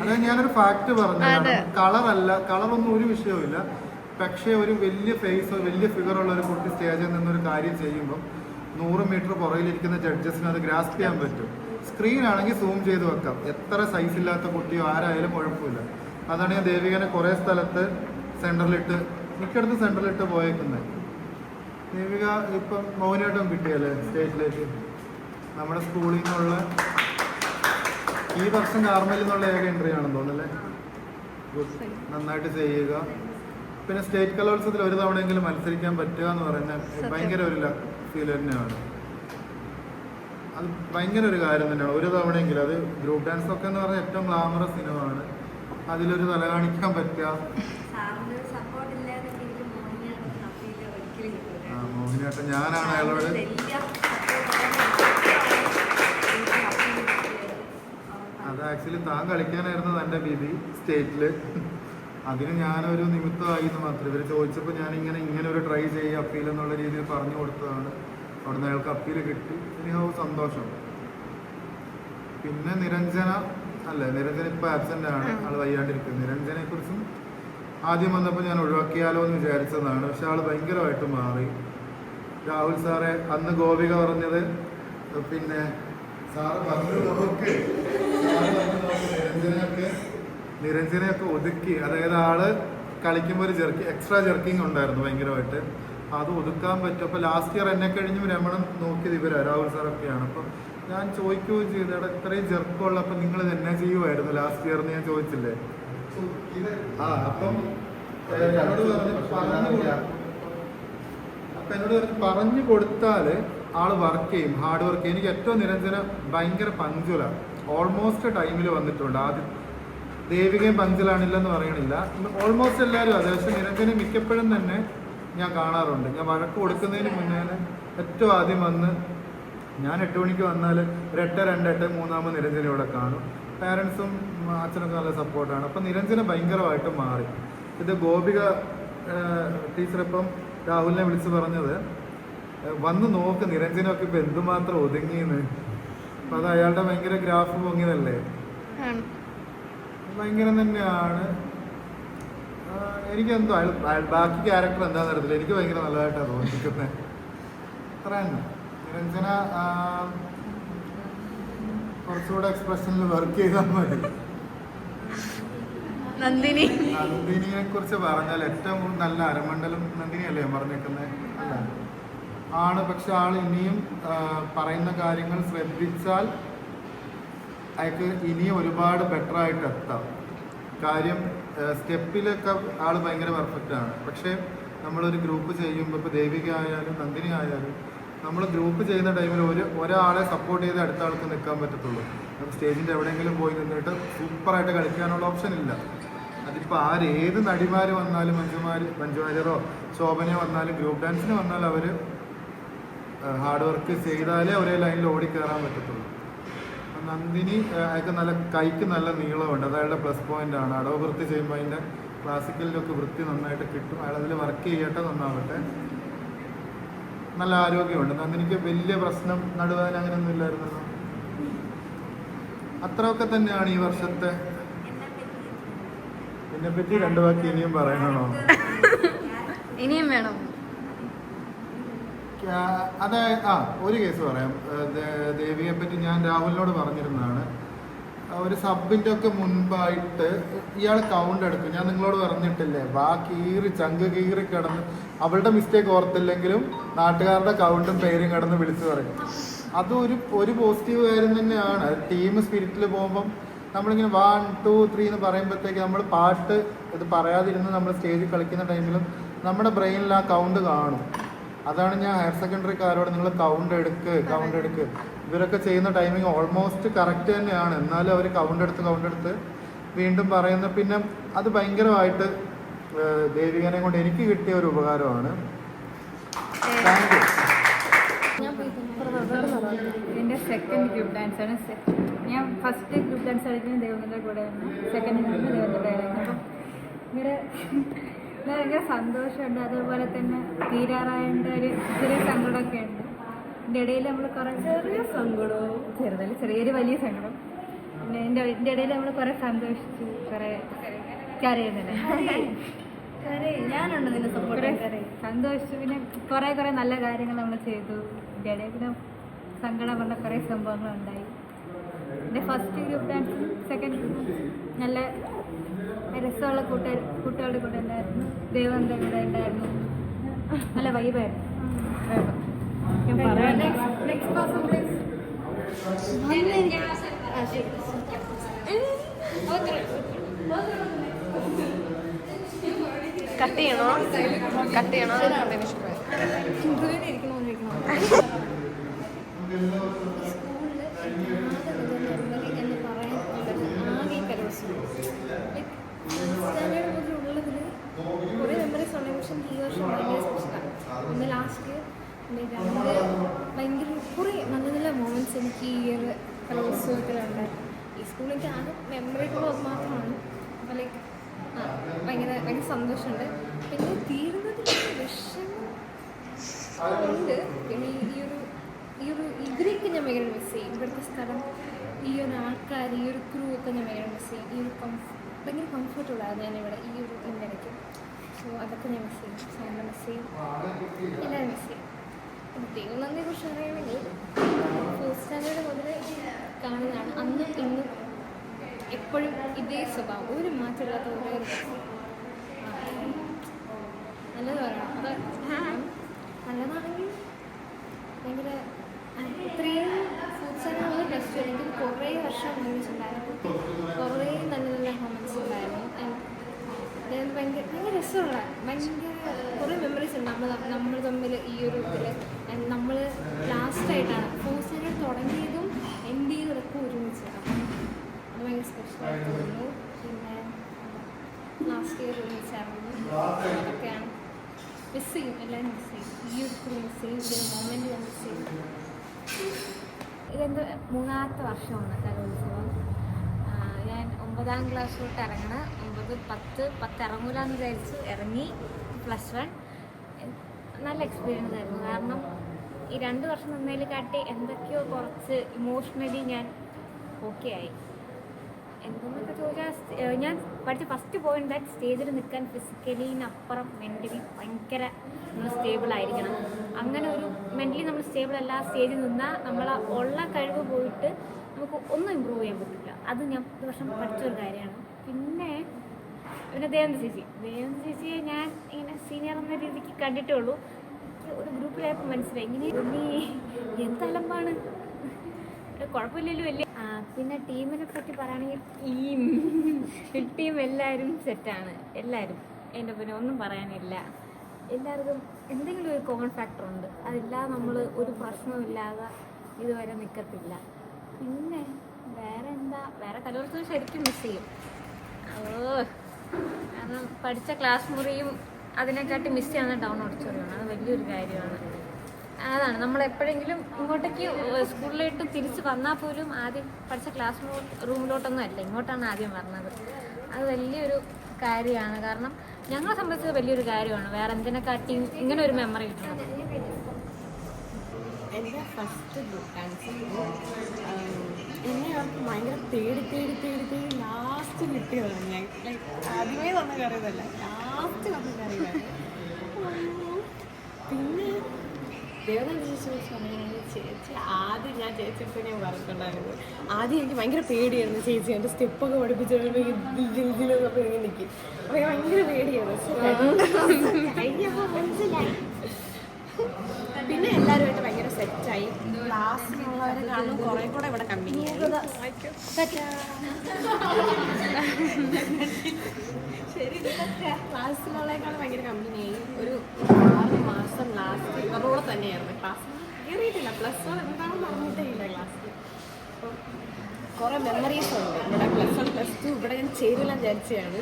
അതായത് ഞാനൊരു ഫാക്ട് പറഞ്ഞു, കളറൊന്നും ഒരു വിഷയവുമില്ല. പക്ഷേ ഒരു വലിയ ഫേസ്, വലിയ ഫിഗറുള്ള ഒരു കുട്ടി സ്റ്റേജിൽ നിന്നൊരു കാര്യം ചെയ്യുമ്പോൾ 100 മീറ്റർ പുറകിലിരിക്കുന്ന ജഡ്ജസിന് അത് ഗ്രാസ്പ് ചെയ്യാൻ പറ്റും. സ്ക്രീൻ ആണെങ്കിൽ സൂം ചെയ്ത് വെക്കാം. എത്ര സൈസ് ഇല്ലാത്ത കുട്ടിയോ ആരായാലും കുഴപ്പമില്ല. അതാണ് ഞാൻ ദേവികനെ കുറേ സ്ഥലത്ത് മിക്കയിടത്തും സെൻറ്ററിലിട്ട് പോയേക്കുന്നത്. ദേവിക ഇപ്പം മൗനായിട്ടും കിട്ടിയല്ലേ സ്റ്റേജിലേക്ക്. നമ്മുടെ സ്കൂളിൽ നിന്നുള്ള ഈ വർഷം കാർമലിൽ നിന്നുള്ള ഏക എൻട്രി ആണെന്ന് തോന്നുന്നല്ലേ. ഗുഡ്, നന്നായിട്ട് ചെയ്യുക. പിന്നെ സ്റ്റേറ്റ് കലോത്സവത്തിൽ ഒരു തവണയെങ്കിലും മത്സരിക്കാൻ പറ്റുക എന്ന് പറഞ്ഞാൽ ഭയങ്കര ഒരു ഫീൽ തന്നെയാണ്. അത് ഭയങ്കര ഒരു കാര്യം തന്നെയാണ്. ഒരു തവണയെങ്കിലും അത് ഗ്രൂപ്പ് ഡാൻസ് ഒക്കെ എന്ന് പറഞ്ഞാൽ ഏറ്റവും ഗ്ലാമറസ് ഇനമാണ്. അതിലൊരു തല കാണിക്കാൻ പറ്റുക. മോഹിനിയാട്ടം ഞാനാണ് അയാളോട് അത് ആക്ച്വലി താൻ കളിക്കാനായിരുന്നു തൻ്റെ വിധി സ്റ്റേറ്റിൽ. അതിന് ഞാനൊരു നിമിത്തമായി എന്ന് മാത്രം. ഇവർ ചോദിച്ചപ്പോൾ ഞാൻ ഇങ്ങനെ ഒരു ട്രൈ ചെയ്യുക അപ്പീൽ എന്നുള്ള രീതിയിൽ പറഞ്ഞു കൊടുത്തതാണ്. അവിടുന്ന് അയാൾക്ക് അപ്പീൽ കിട്ടി. ഇനി സന്തോഷം. പിന്നെ നിരഞ്ജന ഇപ്പോൾ ആബ്സെൻ്റ് ആണ്, ആൾ വയ്യാണ്ടിരിക്കുന്നത്. നിരഞ്ജനെ കുറിച്ചും ആദ്യം വന്നപ്പോൾ ഞാൻ ഒഴിവാക്കിയാലോ എന്ന് വിചാരിച്ചതാണ്. പക്ഷെ ആൾ ഭയങ്കരമായിട്ട് മാറി. രാഹുൽ സാറെ അന്ന് ഗോപിക പറഞ്ഞത്, പിന്നെ സാറ് പറഞ്ഞു നോക്ക്, നിരഞ്ജനെയൊക്കെ ഒതുക്കി. അതായത് ആള് കളിക്കുമ്പോൾ ഒരു എക്സ്ട്രാ ജെർക്കിങ് ഉണ്ടായിരുന്നു ഭയങ്കരമായിട്ട്. അത് ഒതുക്കാൻ പറ്റും. അപ്പോൾ ലാസ്റ്റ് ഇയർ എന്നെ കഴിഞ്ഞും രമണം നോക്കിയത് ഇവരാണ്, രാഹുൽ സാറൊക്കെയാണ്. അപ്പം ഞാൻ ചോദിക്കുകയും ചെയ്തു, ഇവിടെ ഇത്രയും ജെർക്കുള്ളപ്പോൾ നിങ്ങൾ ഇത് എന്നാ ചെയ്യുമായിരുന്നു ലാസ്റ്റ് ഇയർ എന്ന് ഞാൻ ചോദിച്ചില്ലേ. അപ്പം എന്നോട് പറഞ്ഞു കൊടുത്താൽ ആള് വർക്ക് ചെയ്യും, ഹാർഡ് വർക്ക്. എനിക്ക് ഏറ്റവും നിരഞ്ജന ഭയങ്കര പഞ്ച്വലാണ്. ഓൾമോസ്റ്റ് ടൈമിൽ വന്നിട്ടുണ്ട്. ദേവികയും പഞ്ചിലാണില്ലെന്ന് പറയണില്ല, ഓൾമോസ്റ്റ് എല്ലാവരും അതെ. പക്ഷെ നിരഞ്ജനെ മിക്കപ്പോഴും തന്നെ ഞാൻ കാണാറുണ്ട്. ഞാൻ വഴക്ക് കൊടുക്കുന്നതിന് മുന്നേ ഏറ്റവും ആദ്യം വന്ന് ഞാൻ 8 മണിക്ക് വന്നാൽ ഒരു 8:02, 8:03 നിരഞ്ജന ഇവിടെ കാണും. പാരൻസും അച്ഛനൊക്കെ നല്ല സപ്പോർട്ടാണ്. അപ്പം നിരഞ്ജന ഭയങ്കരമായിട്ട് മാറി. ഇത് ഗോപിക ടീച്ചർ ഇപ്പം രാഹുലിനെ വിളിച്ച് പറഞ്ഞത്, വന്ന് നോക്ക് നിരഞ്ജനൊക്കെ ഇപ്പം എന്തുമാത്രം ഒതുങ്ങിയെന്ന്. അപ്പം അത് അയാളുടെ ഭയങ്കര ഗ്രാഫ് പൊങ്ങിയതല്ലേ, ഭയങ്കരം തന്നെയാണ്. എനിക്കെന്തോ അയാൾ ബാക്കി ക്യാരക്ടർ എന്താണെന്ന് അറിയത്തില്ല, എനിക്ക് ഭയങ്കര നല്ലതായിട്ടാണ് തോന്നിക്കുന്നത്. അത്ര തന്നെ. നിരഞ്ജന കുറച്ചുകൂടെ എക്സ്പ്രഷനിൽ വർക്ക് ചെയ്താൽ മതി. നന്ദിനിയെ കുറിച്ച് പറഞ്ഞാൽ ഏറ്റവും നല്ല അരമണ്ഡലം നന്ദിനിയല്ലേ പറഞ്ഞേക്കുന്നത്? അല്ല ആണ്. പക്ഷെ ആൾ ഇനിയും പറയുന്ന കാര്യങ്ങൾ ശ്രദ്ധിച്ചാൽ അയാൾക്ക് ഇനിയും ഒരുപാട് ബെറ്റർ ആയിട്ട് എത്താം. കാര്യം സ്റ്റെപ്പിലൊക്കെ ആൾ ഭയങ്കര പെർഫെക്റ്റ് ആണ്. പക്ഷേ നമ്മളൊരു ഗ്രൂപ്പ് ചെയ്യുമ്പോൾ ഇപ്പോൾ ദേവിക ആയാലും നന്ദിനി ആയാലും നമ്മൾ ഗ്രൂപ്പ് ചെയ്യുന്ന ടൈമിൽ ഒരാളെ സപ്പോർട്ട് ചെയ്ത് അടുത്ത ആൾക്ക് നിൽക്കാൻ പറ്റത്തുള്ളൂ. നമുക്ക് സ്റ്റേജിൻ്റെ എവിടെയെങ്കിലും പോയി നിന്നിട്ട് സൂപ്പറായിട്ട് കളിക്കാനുള്ള ഓപ്ഷൻ ഇല്ല. അതിപ്പോൾ ഏത് നടിമാർ വന്നാലും മഞ്ജുവാര്യരോ ശോഭനയോ വന്നാലും ഗ്രൂപ്പ് ഡാൻസിന് വന്നാൽ അവർ ഹാർഡ് വർക്ക് ചെയ്താലേ ഒരേ ലൈനിൽ ഓടിക്കയറാൻ പറ്റത്തുള്ളൂ. നന്ദിനി അയാൾക്ക് നല്ല കൈക്ക് നല്ല നീളമുണ്ട്, അത് അയാളുടെ പ്ലസ് പോയിന്റ് ആണ്. അടവ് വൃത്തി ചെയ്യുമ്പോൾ അതിൻ്റെ ക്ലാസിക്കലിലൊക്കെ വൃത്തി നന്നായിട്ട് കിട്ടും. അയാൾ അതിൽ വർക്ക് ചെയ്യട്ടെ, നന്നാവട്ടെ. നല്ല ആരോഗ്യമുണ്ട് നന്ദിനിക്ക്. വലിയ പ്രശ്നം നടുവേദന അങ്ങനെയൊന്നും ഇല്ലായിരുന്നല്ലോ. അത്രയൊക്കെ തന്നെയാണ് ഈ വർഷത്തെ. ഇതിനെപ്പറ്റി 2 വാക്ക് ഇനിയും പറയണോ? ഇനിയും വേണം. അതായത് ഒരു കേസ് പറയാം. ദേവിയെ പറ്റി ഞാൻ രാഹുലിനോട് പറഞ്ഞിരുന്നതാണ്. ഒരു സബിൻ്റെ ഒക്കെ മുൻപായിട്ട് ഇയാൾ കൗണ്ട് എടുക്കും. ഞാൻ നിങ്ങളോട് പറഞ്ഞിട്ടില്ലേ, ചങ്ക് കീറി കിടന്ന് അവളുടെ മിസ്റ്റേക്ക് ഓർത്തില്ലെങ്കിലും നാട്ടുകാരുടെ കൗണ്ടും പേരും കിടന്ന് വിളിച്ചു പറയും. അതും ഒരു പോസിറ്റീവ് കാര്യം തന്നെയാണ്. ടീം സ്പിരിറ്റിൽ പോകുമ്പം നമ്മളിങ്ങനെ 1, 2, 3 എന്ന് പറയുമ്പോഴത്തേക്ക് നമ്മൾ പാട്ട് ഇത് പറയാതിരുന്ന് നമ്മൾ സ്റ്റേജിൽ കളിക്കുന്ന ടൈമിലും നമ്മുടെ ബ്രെയിനിൽ ആ കൗണ്ട് കാണും. അതാണ് ഞാൻ ഹയർ സെക്കൻഡറിക്കാരോട് നിങ്ങൾ കൗണ്ട് എടുക്ക്. ഇവരൊക്കെ ചെയ്യുന്ന ടൈമിങ് ഓൾമോസ്റ്റ് കറക്റ്റ് തന്നെയാണ്. എന്നാലും അവർ കൗണ്ട് എടുത്ത് വീണ്ടും പറയുന്ന. പിന്നെ അത് ഭയങ്കരമായിട്ട് ദേവികനെ കൊണ്ട് എനിക്ക് കിട്ടിയ ഒരു ഉപകാരമാണ്. Thank you. എൻ്റെ സെക്കൻഡ് ഗ്രൂപ്പ് ഡാൻസാണ്. ഞാൻ ഫസ്റ്റ് ഗ്രൂപ്പ് ഡാൻസ് കളിക്കുന്നത് ദേവന്റെ കൂടെയാണ്, സെക്കൻഡ് ഗ്രൂപ്പ് ദേവന്റെ കൂടെയായിരുന്നു. അപ്പം ഇങ്ങനെ ഭയങ്കര സന്തോഷമുണ്ട്. അതുപോലെ തന്നെ തീരാറായതിൻ്റെ ഒരു ചെറിയ സങ്കടമൊക്കെ ഉണ്ട്. എൻ്റെ ഇടയിൽ നമ്മൾ കുറേ ചെറിയൊരു വലിയ സങ്കടം. പിന്നെ എൻ്റെ ഇടയിൽ നമ്മൾ കുറേ സന്തോഷിച്ചു, കുറേ കരയുന്നില്ല, ഞാനുണ്ട് നിന്നെ സപ്പോർട്ട് സന്തോഷിച്ചു. പിന്നെ കുറേ നല്ല കാര്യങ്ങൾ നമ്മൾ ചെയ്തു. എൻ്റെ ഇടയിൽ പിന്നെ സങ്കടം പറഞ്ഞ കുറേ സംഭവങ്ങളുണ്ടായി. എൻ്റെ ഫസ്റ്റ് ഗ്രൂപ്പ് ഡാൻസ് സെക്കൻഡ് നല്ല രസമുള്ള കൂട്ടുകാരുടെ കൂടെ ഉണ്ടായിരുന്നു. ദേവന്റെ കൂടെ ഉണ്ടായിരുന്നു. നല്ല വൈബായിരുന്നു. കട്ട് ചെയ്യണോ? കുറേ മെമ്മറീസ് ഉണ്ട്. പക്ഷെ ഈ വർഷം ഭയങ്കര സ്പെഷ്യലാണ്. ഒന്ന് ലാസ്റ്റ് ഭയങ്കര കുറേ നല്ല മൊമെൻറ്റ്സ് എനിക്ക് ഈ ഒരു കലോത്സവത്തിലുണ്ട്. ഈ സ്കൂളിൽ എനിക്ക് ആകെ മെമ്മറബിൾ മാത്രമാണ്. അപ്പോൾ ലൈക്ക് ഭയങ്കര സന്തോഷമുണ്ട്. പിന്നെ തീരുന്നതിൽ വിഷമം ഉണ്ട്. പിന്നെ ഈ ഒരു ഇവരെയൊക്കെ ഞാൻ ഭയങ്കര മിസ് ചെയ്യും. ഇവിടുത്തെ സ്ഥലം, ഈ ഒരു ആൾക്കാർ, ഈ ഒരു ക്രൂ ഒക്കെ ഞാൻ ഭയങ്കര മിസ് ചെയ്യും. ഈ ഒരു ഭയങ്കര കംഫർട്ടബിളായിരുന്നു ഞാനിവിടെ ഈ ഒരു ഇടയ്ക്ക്. സോ അതൊക്കെ ഞാൻ മിസ് ചെയ്യും. സാറിനെ മിസ് ചെയ്യും, എല്ലാവരും മിസ് ചെയ്യും. ദൈവം നന്ദിയെക്കുറിച്ച് പറയുകയാണെങ്കിൽ 4th സ്റ്റാൻഡേർഡ് മുതൽ കാണുന്നതാണ്. അന്നും ഇന്നും എപ്പോഴും ഇതേ സ്വഭാവം, ഒരു മാറ്റമില്ലാത്ത ഒരേ നല്ലത് പറയണം. അത് നല്ലതാണെങ്കിൽ ഭയങ്കര ഇത്രയും 4th സ്റ്റാൻഡേർഡ് മുതൽ +2 എനിക്ക് കുറേ വർഷം ഒരുമിച്ചുണ്ടായിരുന്നു. കുറേ നല്ല മൊമെൻറ്റ്സ് ഉണ്ടായിരുന്നു. ഭയങ്കര രസമുള്ള കുറേ മെമ്മറീസ് ഉണ്ട് നമ്മൾ തമ്മിൽ. ഈ ഒരു ഇതിൽ നമ്മൾ ലാസ്റ്റായിട്ടാണ് 4th സ്റ്റാൻഡേർഡ് തുടങ്ങിയതും എൻ്റെ ചെയ്തതൊക്കെ ഒരുമിച്ച്. അപ്പം അത് ഭയങ്കര സ്പെഷ്യലായിട്ട് തോന്നുന്നു. ചെയ്യും, എല്ലാവരും മിസ് ചെയ്യും. ബ്യൂട്ടിഫുൾ മിസ് ചെയ്യും, ഇതിന് മൊമെൻ്റ് ഞാൻ മിസ് ചെയ്യും. ഇതെൻ്റെ 3ാമത്തെ വർഷമാണ് കലോത്സവം. ഞാൻ 9ാം ക്ലാസ് തൊട്ട് ഇറങ്ങണം. 9, 10 ഇറങ്ങൂലെന്ന് വിചാരിച്ച് ഇറങ്ങി. +1 നല്ല എക്സ്പീരിയൻസ് ആയിരുന്നു. കാരണം ഈ 2 വർഷം നിന്നതിൽ കാട്ടി എന്തൊക്കെയോ കുറച്ച് ഇമോഷണലി ഞാൻ ഓക്കെ ആയി. എന്തെന്നൊക്കെ ചോദിച്ചാൽ ഞാൻ പഠിച്ച ഫസ്റ്റ് പോയിന്റ് ദാറ്റ് സ്റ്റേജിൽ നിൽക്കാൻ ഫിസിക്കലിനപ്പുറം മെൻ്റലി ഭയങ്കര നമ്മൾ സ്റ്റേബിൾ ആയിരിക്കണം. അങ്ങനെ ഒരു മെൻ്റലി നമ്മൾ സ്റ്റേബിൾ അല്ല, സ്റ്റേജിൽ നിന്നാൽ നമ്മൾ ഉള്ള കഴിവ് പോയിട്ട് നമുക്ക് ഒന്നും ഇമ്പ്രൂവ് ചെയ്യാൻ പറ്റില്ല. അത് ഞാൻ ഒരു വർഷം പഠിച്ചൊരു കാര്യമാണ്. പിന്നെ ദേവന്ത ചേച്ചിയെ ഞാൻ ഇങ്ങനെ സീനിയർ എന്ന രീതിക്ക് കണ്ടിട്ടേ ഉള്ളൂ. ഒരു ഗ്രൂപ്പിലായപ്പോൾ മനസ്സിലായി ഇങ്ങനെ എന്തലമ്പാണ്, കുഴപ്പമില്ലല്ലോ അല്ലേ. പിന്നെ ടീമിനെ പറ്റി പറയുകയാണെങ്കിൽ ടീം എല്ലാവരും സെറ്റാണ്. എല്ലാവരും എൻ്റെ പിന്നെ ഒന്നും പറയാനില്ല. എല്ലാവർക്കും എന്തെങ്കിലും ഒരു കോമൺ ഫാക്ടർ ഉണ്ട്. അതില്ലാതെ നമ്മൾ ഒരു പ്രശ്നമില്ലാതെ ഇതുവരെ നിൽക്കത്തില്ല. പിന്നെ വേറെ കലോത്സവം ശരിക്കും മിസ് ചെയ്യും. കാരണം പഠിച്ച ക്ലാസ് മുറിയും അതിനെക്കാട്ടി മിസ് ചെയ്യുന്ന ടൗൺ ഓഡിറ്റോറിയമാണ്. അത് വലിയൊരു കാര്യമാണ്. അതാണ് നമ്മൾ എപ്പോഴെങ്കിലും ഇങ്ങോട്ടേക്ക് സ്കൂളിലോട്ട് തിരിച്ച് വന്നാൽ പോലും ആദ്യം പഠിച്ച ക്ലാസ് റൂമിലോട്ടൊന്നും അല്ല, ഇങ്ങോട്ടാണ് ആദ്യം വരണത്. അത് വലിയൊരു കാര്യമാണ്. കാരണം ഞങ്ങളെ സംബന്ധിച്ചത് വലിയൊരു കാര്യമാണ്. വേറെ എന്തിനെക്കാട്ടിയും ഇങ്ങനെ ഒരു മെമ്മറി കിട്ടുന്നത്. എൻ്റെ ഫസ്റ്റ് ഗ്രൂപ്പ് ഡാൻസ് എന്നെ അവർക്ക് ഭയങ്കര തേടി ലാസ്റ്റ് കിട്ടിയതാണ്. ഞാൻ ആദ്യമേ തന്ന കറിയതല്ല, ലാസ്റ്റ് തന്ന കറിയാണ്. പിന്നെ ദേവതാ ചേച്ചി പറയുകയാണെങ്കിൽ ചേച്ചി ആദ്യം ഞാൻ ചേച്ചിക്ക് ഞാൻ പറഞ്ഞിട്ടുണ്ടായിരുന്നു. ആദ്യം എനിക്ക് ഭയങ്കര പേടിയായിരുന്നു. ചേച്ചി എൻ്റെ സ്റ്റെപ്പൊക്കെ പഠിപ്പിച്ച് ഇതിലൊക്കെ ഇങ്ങനെ നിൽക്കും. അപ്പോൾ ഭയങ്കര പേടിയായിരുന്നു. കഴിഞ്ഞപ്പോൾ മനസ്സിലായി. പിന്നെ എല്ലാവരുമായിട്ട് ഭയങ്കര സെറ്റായി. ക്ലാസ്സിലുള്ളവരെക്കാളും കുറേ കൂടെ ഇവിടെ കമ്പനിയായി. ശരി, ക്ലാസ്സിലുള്ളതിനേക്കാളും ഭയങ്കര കമ്പനിയായി. ഒരു 6 മാസം ലാസ്റ്റ് ഇവരോടെ തന്നെയായിരുന്നു. ക്ലാസ് കയറിയിട്ടില്ല, +1 എന്താണെന്ന് അറിഞ്ഞിട്ടേ ഇല്ല ക്ലാസ്സിൽ. അപ്പം കുറേ മെമ്മറീസ് ഉണ്ട് ഇവിടെ. +1, +2 ഇവിടെ ഞാൻ ചേരില്ല വിചാരിച്ചതാണ്.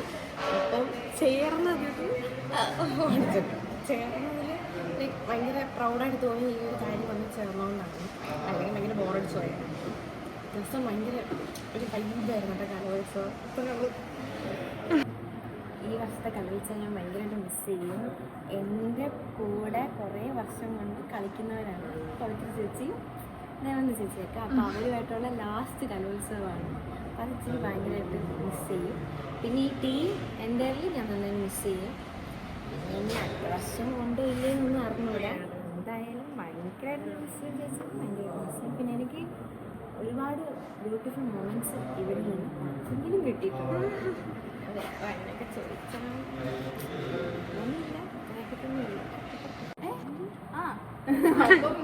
അപ്പം ചേർന്നതിൽ ഭയങ്കര പ്രൗഡായിട്ട് തോന്നി. ഈ ഒരു കാര്യം വന്ന് ചേർന്നുകൊണ്ടാണ്. അല്ലെങ്കിൽ ഭയങ്കര ബോറടിച്ചു പോയത്. +1 ഭയങ്കര ഒരു വൈബായിരുന്നു കേട്ടോ കലോത്സവം. ഇപ്പം നമ്മൾ ഈ വർഷത്തെ കലോത്സവം ഞാൻ ഭയങ്കരമായിട്ട് മിസ് ചെയ്യും. എൻ്റെ കൂടെ കുറേ വർഷം കൊണ്ട് കളിക്കുന്നവരാണ് പവിത്ര ചേച്ചിയും ദേവന്ത ചേച്ചിയൊക്കെ. അപ്പോൾ അവരുമായിട്ടുള്ള ലാസ്റ്റ് കലോത്സവമാണ്. അപ്പോൾ അത് ഇച്ചിരി ഭയങ്കരമായിട്ട് മിസ് ചെയ്യും. പിന്നെ ഈ ടീം എൻ്റെ ഞാൻ നന്നായി മിസ് ചെയ്യും. ഇനി അടുത്ത വർഷം കൊണ്ടോ ഇല്ലേന്നൊന്നും അറിഞ്ഞൂല. എന്തായാലും ഭയങ്കരമായിട്ട് മിസ് ചെയ്യും ചേച്ചി, ഭയങ്കരമായിട്ട് മിസ് ചെയ്യും. പിന്നെ എനിക്ക് ഒരുപാട് ബ്യൂട്ടിഫുൾ മൊമെൻറ്റ്സ് ഇവരിൽ നിന്ന് എന്തെങ്കിലും കിട്ടിയിട്ടുണ്ട്. അതെ, അങ്ങനെയൊക്കെ ചോദിച്ചാൽ ഒന്നുമില്ല, കിട്ടുന്നില്ല. അപ്പം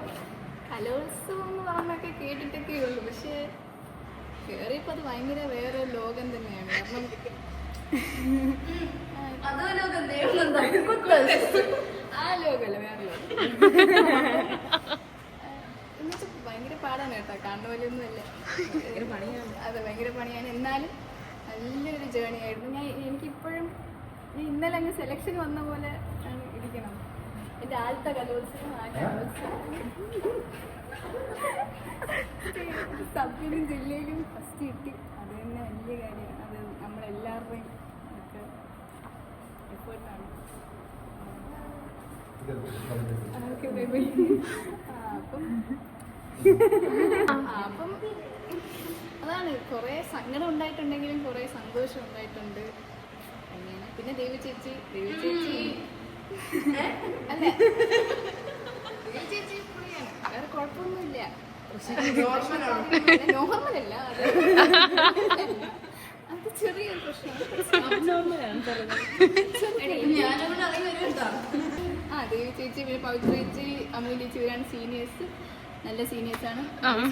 കലോത്സവം എന്ന് പറഞ്ഞൊക്കെ കേട്ടിട്ടൊക്കെ ഉള്ളൂ. പക്ഷേ കയറിയപ്പോൾ അത് ഭയങ്കര വേറെ ലോകം തന്നെയാണ്. കാരണം ആ ലോകമല്ല, വേറെ ലോകം. എന്നുവെച്ചാൽ ഭയങ്കര പാടാണ് കേട്ടോ, കാണുന്ന പോലെയൊന്നും അല്ല. അതെ, ഭയങ്കര പണിയാണ്. എന്നാലും നല്ലൊരു ജേണി ആയിരുന്നു. എനിക്കിപ്പോഴും ഇന്നലെ അങ്ങ് സെലക്ഷൻ വന്ന പോലെ ആണ് ഇരിക്കണം. എൻ്റെ ആദ്യത്തെ കലോത്സവം, ആ കലോത്സവം സബിലും ജില്ലയിലും ഫസ്റ്റ് കിട്ടി. അത് തന്നെ വലിയ കാര്യമാണ്. അത് നമ്മളെല്ലാവരുടെയും ഒക്കെ എഫേർട്ടാണ്. അപ്പം അതാണ്, കുറേ സങ്കടം ഉണ്ടായിട്ടുണ്ടെങ്കിലും കുറേ സന്തോഷം ഉണ്ടായിട്ടുണ്ട്. അങ്ങനെ പിന്നെ ദേവി ചേച്ചി അല്ല, ദേവി ചേച്ചി പുള്ളിയാണ്, വേറെ കുഴപ്പമൊന്നുമില്ല. നോർമലല്ല, അത് ചെറിയൊരു പ്രശ്നമാണ്. ദേവി ചേച്ചി, പിന്നെ പവിത്ര ചേച്ചി, അമൂല്യ ചേച്ചി, ഇവരാണ് സീനിയേഴ്സ്. നല്ല സീനിയേഴ്സാണ്,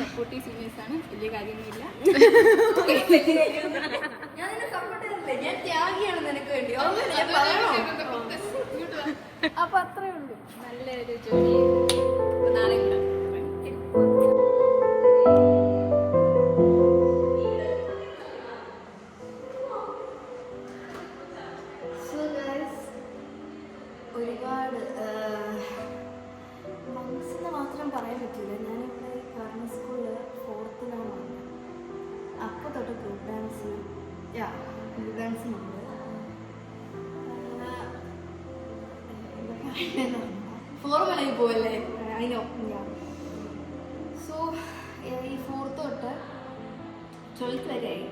സപ്പോർട്ടീവ് സീനിയേഴ്സാണ്. വലിയ കാര്യമൊന്നുമില്ല. ഞാൻ ത്യാഗിയാണ് നിനക്ക് വേണ്ടി. അപ്പൊ അത്രേ ഉള്ളൂ. നല്ലൊരു ജോലി. നാളെ കൂടെ ഒരുപാട് ഗ്രൂപ്പ് ഡാൻസിനുണ്ട്. ഫോർമലായി പോവല്ലേ, അതിനോ. സോ ഈ 4th തൊട്ട് 12th വരെയായി.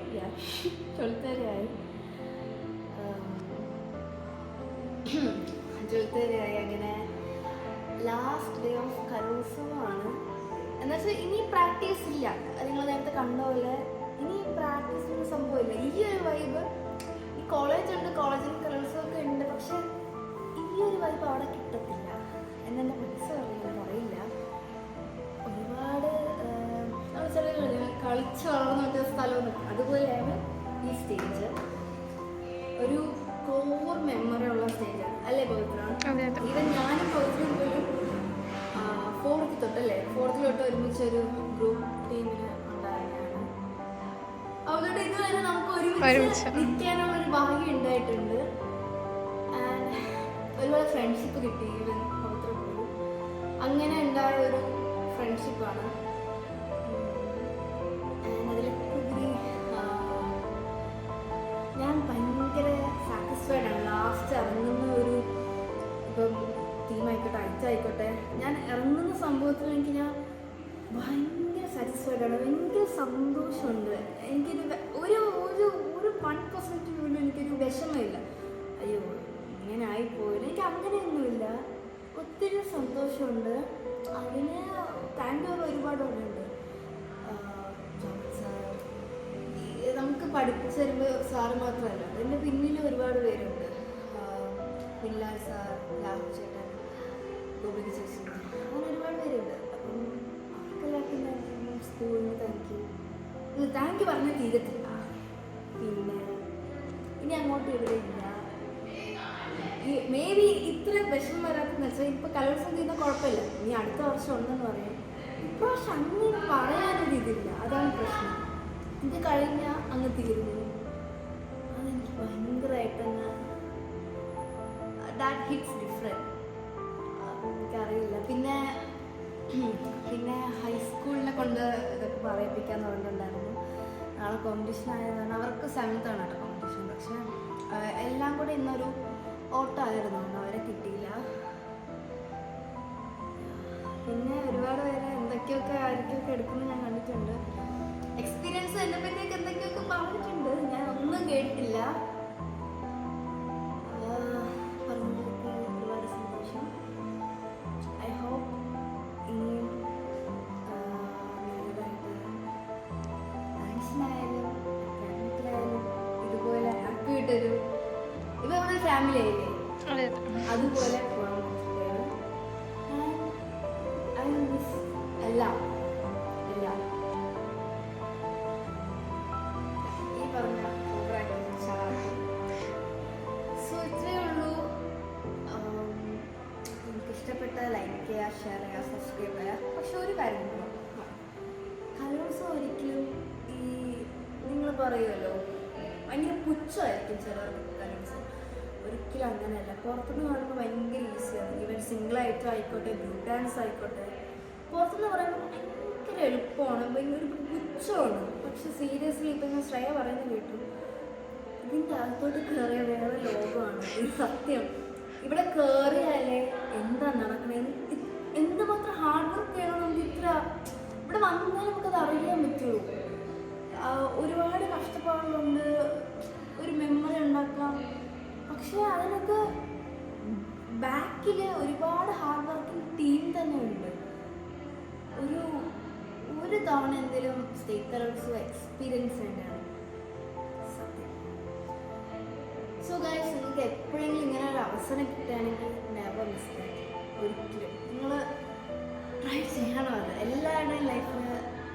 12th വരെയായി. 12th വരെയായി. അങ്ങനെ ലാസ്റ്റ് ഡേ ഓഫ് കലോത്സവമാണ്. എന്നുവെച്ചാൽ ഇനി പ്രാക്ടീസ് ഇല്ല. നിങ്ങൾ നേരത്തെ കണ്ട പോലെ ഇനി പ്രാക്ടീസ് ഒന്നും സംഭവമില്ല. ഈ ഒരു വൈബ് ഈ കോളേജുണ്ട്, കോളേജിൽ കലോത്സവമൊക്കെ ഉണ്ട്, പക്ഷെ ഈ ഒരു വൈബ് അവിടെ കിട്ടത്തില്ല എന്നെ പറയില്ല. ഒരുപാട് ചില കളിച്ച് വളർന്നു പറ്റിയ സ്ഥലമൊന്നും അതുപോലെയാണ് ഈ സ്റ്റേജ്. ഒരു കോർ മെമ്മറി ഉള്ള സ്റ്റേജാണ് അല്ലേ പവിത്ര? ഈവൻ ഞാനും പവിത്രയും പോലും 4th തൊട്ടല്ലേ, 4th തൊട്ട് ഒരുമിച്ചൊരു ഗ്രൂപ്പ് ടീമിന് ഉണ്ടായിരുന്നതാണ്. അതുകൊണ്ട് ഇതുവരെ നമുക്ക് ഒരുമിച്ച് നിൽക്കാനുള്ള ഒരു ഭാഗ്യം ഉണ്ടായിട്ടുണ്ട്. ആൻഡ് ഒരുപാട് ഫ്രണ്ട്ഷിപ്പ് കിട്ടി. ഈവൻ പവിത്ര പോലും അങ്ങനെ ഉണ്ടായ ഒരു ഫ്രണ്ട്ഷിപ്പാണ്. അതിലൊക്കെ ഞാൻ ഭയങ്കര സാറ്റിസ്ഫൈഡ് ആണ്. ലാസ്റ്റ് ഇറങ്ങുന്ന ഒരു ഇപ്പം തീമായിക്കോട്ടെ, അയച്ചായിക്കോട്ടെ, ഞാൻ ഇറങ്ങുന്ന സംഭവത്തിൽ ഞാൻ ഭയങ്കര സാറ്റിസ്ഫൈഡ് ആണ്. ഭയങ്കര സന്തോഷമുണ്ട്. എനിക്കൊരു ഒരു ഒരു ഒരു 1% പോലും എനിക്കൊരു വിഷമമില്ല. അയ്യോ ഇങ്ങനെ ആയിപ്പോയില്ല, എനിക്ക് അങ്ങനെയൊന്നുമില്ല. ഒത്തിരി സന്തോഷമുണ്ട്. അതിന് താങ്ക് യു ഒരുപാടുണ്ട്. നമുക്ക് പഠിപ്പിച്ചു തരുമ്പോൾ സാറ് മാത്രമല്ല, അതിൻ്റെ പിന്നിൽ ഒരുപാട് പേരുണ്ട്. പിള്ളാർ സാർ, ലാഭ ചേട്ടൻ, ഗോപിക ചേച്ചി, അങ്ങനെ ഒരുപാട് പേരുണ്ട്. അപ്പം അവർക്കെല്ലാവർക്കും സ്കൂളിന് താങ്ക് യു പറഞ്ഞാൽ തീരത്തില്ല. പിന്നെ ഇനി അങ്ങോട്ട് ഇവിടെയില്ല. മേ ബി ഇത്ര വിഷമം വരാത്തെന്ന് വെച്ചാൽ ഇപ്പോൾ കലോത്സവം ചെയ്യുന്ന കുഴപ്പമില്ല, ഇനി അടുത്ത വർഷം ഉണ്ടെന്ന് പറയും. ഇപ്രാവശ്യം അങ്ങനെ പറയാനൊരിതില്ല, അതാണ് പ്രശ്നം. ഇത് കഴിഞ്ഞാൽ അങ്ങ് തീരുന്നു. അതെനിക്ക് ഭയങ്കരമായിട്ട് തന്നെ ദാറ്റ് ഹിറ്റ്സ് ഡിഫറെൻറ്റ്. എനിക്കറിയില്ല. പിന്നെ ഹൈസ്കൂളിനെ കൊണ്ട് ഇതൊക്കെ പറയിപ്പിക്കാന്ന് പറഞ്ഞിട്ടുണ്ടായിരുന്നു. നാളെ കോമ്പറ്റീഷൻ ആയതാണ്. അവർക്ക് 7th ആണ് കേട്ടോ കോമ്പറ്റീഷൻ. പക്ഷെ എല്ലാം കൂടെ ഇന്നൊരു ഓട്ടമായിരുന്നു, അവരെ കിട്ടിയില്ല. പിന്നെ ഒരുപാട് പേരെ എന്തൊക്കെയൊക്കെ ആയിരിക്കൊക്കെ എടുക്കുന്നത് ഞാൻ കണ്ടിട്ടുണ്ട്. എക്സ്പീരിയൻസ് എന്നെ പറ്റിയൊക്കെ എന്തൊക്കെയൊക്കെ പറഞ്ഞിട്ടുണ്ട്, ഞാൻ ഒന്നും കേട്ടിട്ടില്ല. പറഞ്ഞതൊക്കെ ഒരുപാട് സന്തോഷം. ഐ ഹോപ്പ് ഇനിയും ഡാൻസിനായാലും അക്കാഡമിക്കിലായാലും ഇതുപോലെ ഹാപ്പി ആയിട്ടൊരു ഇത് നമ്മുടെ ഫാമിലി ആയില്ലേ, അതുപോലെ പോകാൻ പറ്റുകയാണ്. ഐ മിസ് എല്ലാം ഈ പറഞ്ഞ സോ ഇത്രയേ ഉള്ളൂ. എനിക്ക് ഇഷ്ടപ്പെട്ട ലൈക്ക് ചെയ്യുക, ഷെയർ ചെയ്യുക, സബ്സ്ക്രൈബ് ചെയ്യുക. പക്ഷെ ഒരു കാര്യം കൂടെ, കലോത്സവം ഒരിക്കലും ഈ നിങ്ങൾ പറയുമല്ലോ ഭയങ്കര പുച്ഛമായിരിക്കും ചിലർക്ക് കലോത്സവം. ഒരിക്കലും അങ്ങനെയല്ല. പുറത്തുനിന്ന് കാണുമ്പോൾ ഭയങ്കര ഈസിയാണ്. ഈവൻ സിംഗിളായിട്ടും ആയിക്കോട്ടെ, ഗ്രൂപ്പ് ഡാൻസ് ആയിക്കോട്ടെ, പുറത്തുനിന്ന് പറയുമ്പോൾ ഭയങ്കര എളുപ്പമാണ്, ഭയങ്കര പുച്ഛമാണ്. പക്ഷെ സീരിയസ്ലി ഇപ്പം ഞാൻ ശ്രേയ പറയുന്നത് കേട്ടു, ഇതിൻ്റെ അകത്തോട്ട് കയറിയ വേറെ ലോകമാണ് ഈ സത്യം. ഇവിടെ കയറിയാലേ എന്താ നടക്കണേ, എന്തുമാത്രം ഹാർഡ് വർക്ക് ചെയ്യണം നമുക്ക്. ഇവിടെ വന്നാൽ നമുക്കത് അറിയാൻ പറ്റുള്ളൂ. ഒരുപാട് കഷ്ടപ്പാടുകളുണ്ട്, ഒരു മെമ്മറി ഉണ്ടാക്കാം. പക്ഷെ അതിനൊക്കെ ബാക്കിൽ ഒരുപാട് ഹാർഡ് വർക്കിംഗ് ടീം തന്നെ ഉണ്ട്. ഒരു തവണ എന്തെങ്കിലും സ്റ്റേറ്റ് കലോത്സവം എക്സ്പീരിയൻസ് തന്നെയാണ് സത്യം. സോ ഗൈസ്, നിങ്ങൾക്ക് എപ്പോഴെങ്കിലും ഇങ്ങനെ ഒരു അവസരം കിട്ടുകയാണെങ്കിൽ നെവർ മിസ് ദാറ്റ്. ഒരിക്കലും നിങ്ങൾ ട്രൈ ചെയ്യണം. അത് എല്ലാവരുടെയും ലൈഫിൽ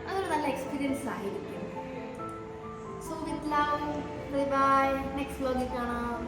അതൊരു നല്ല എക്സ്പീരിയൻസ് ആയിരിക്കും. So with love, bye bye. Next വ്ലോഗിൽ കാണാം.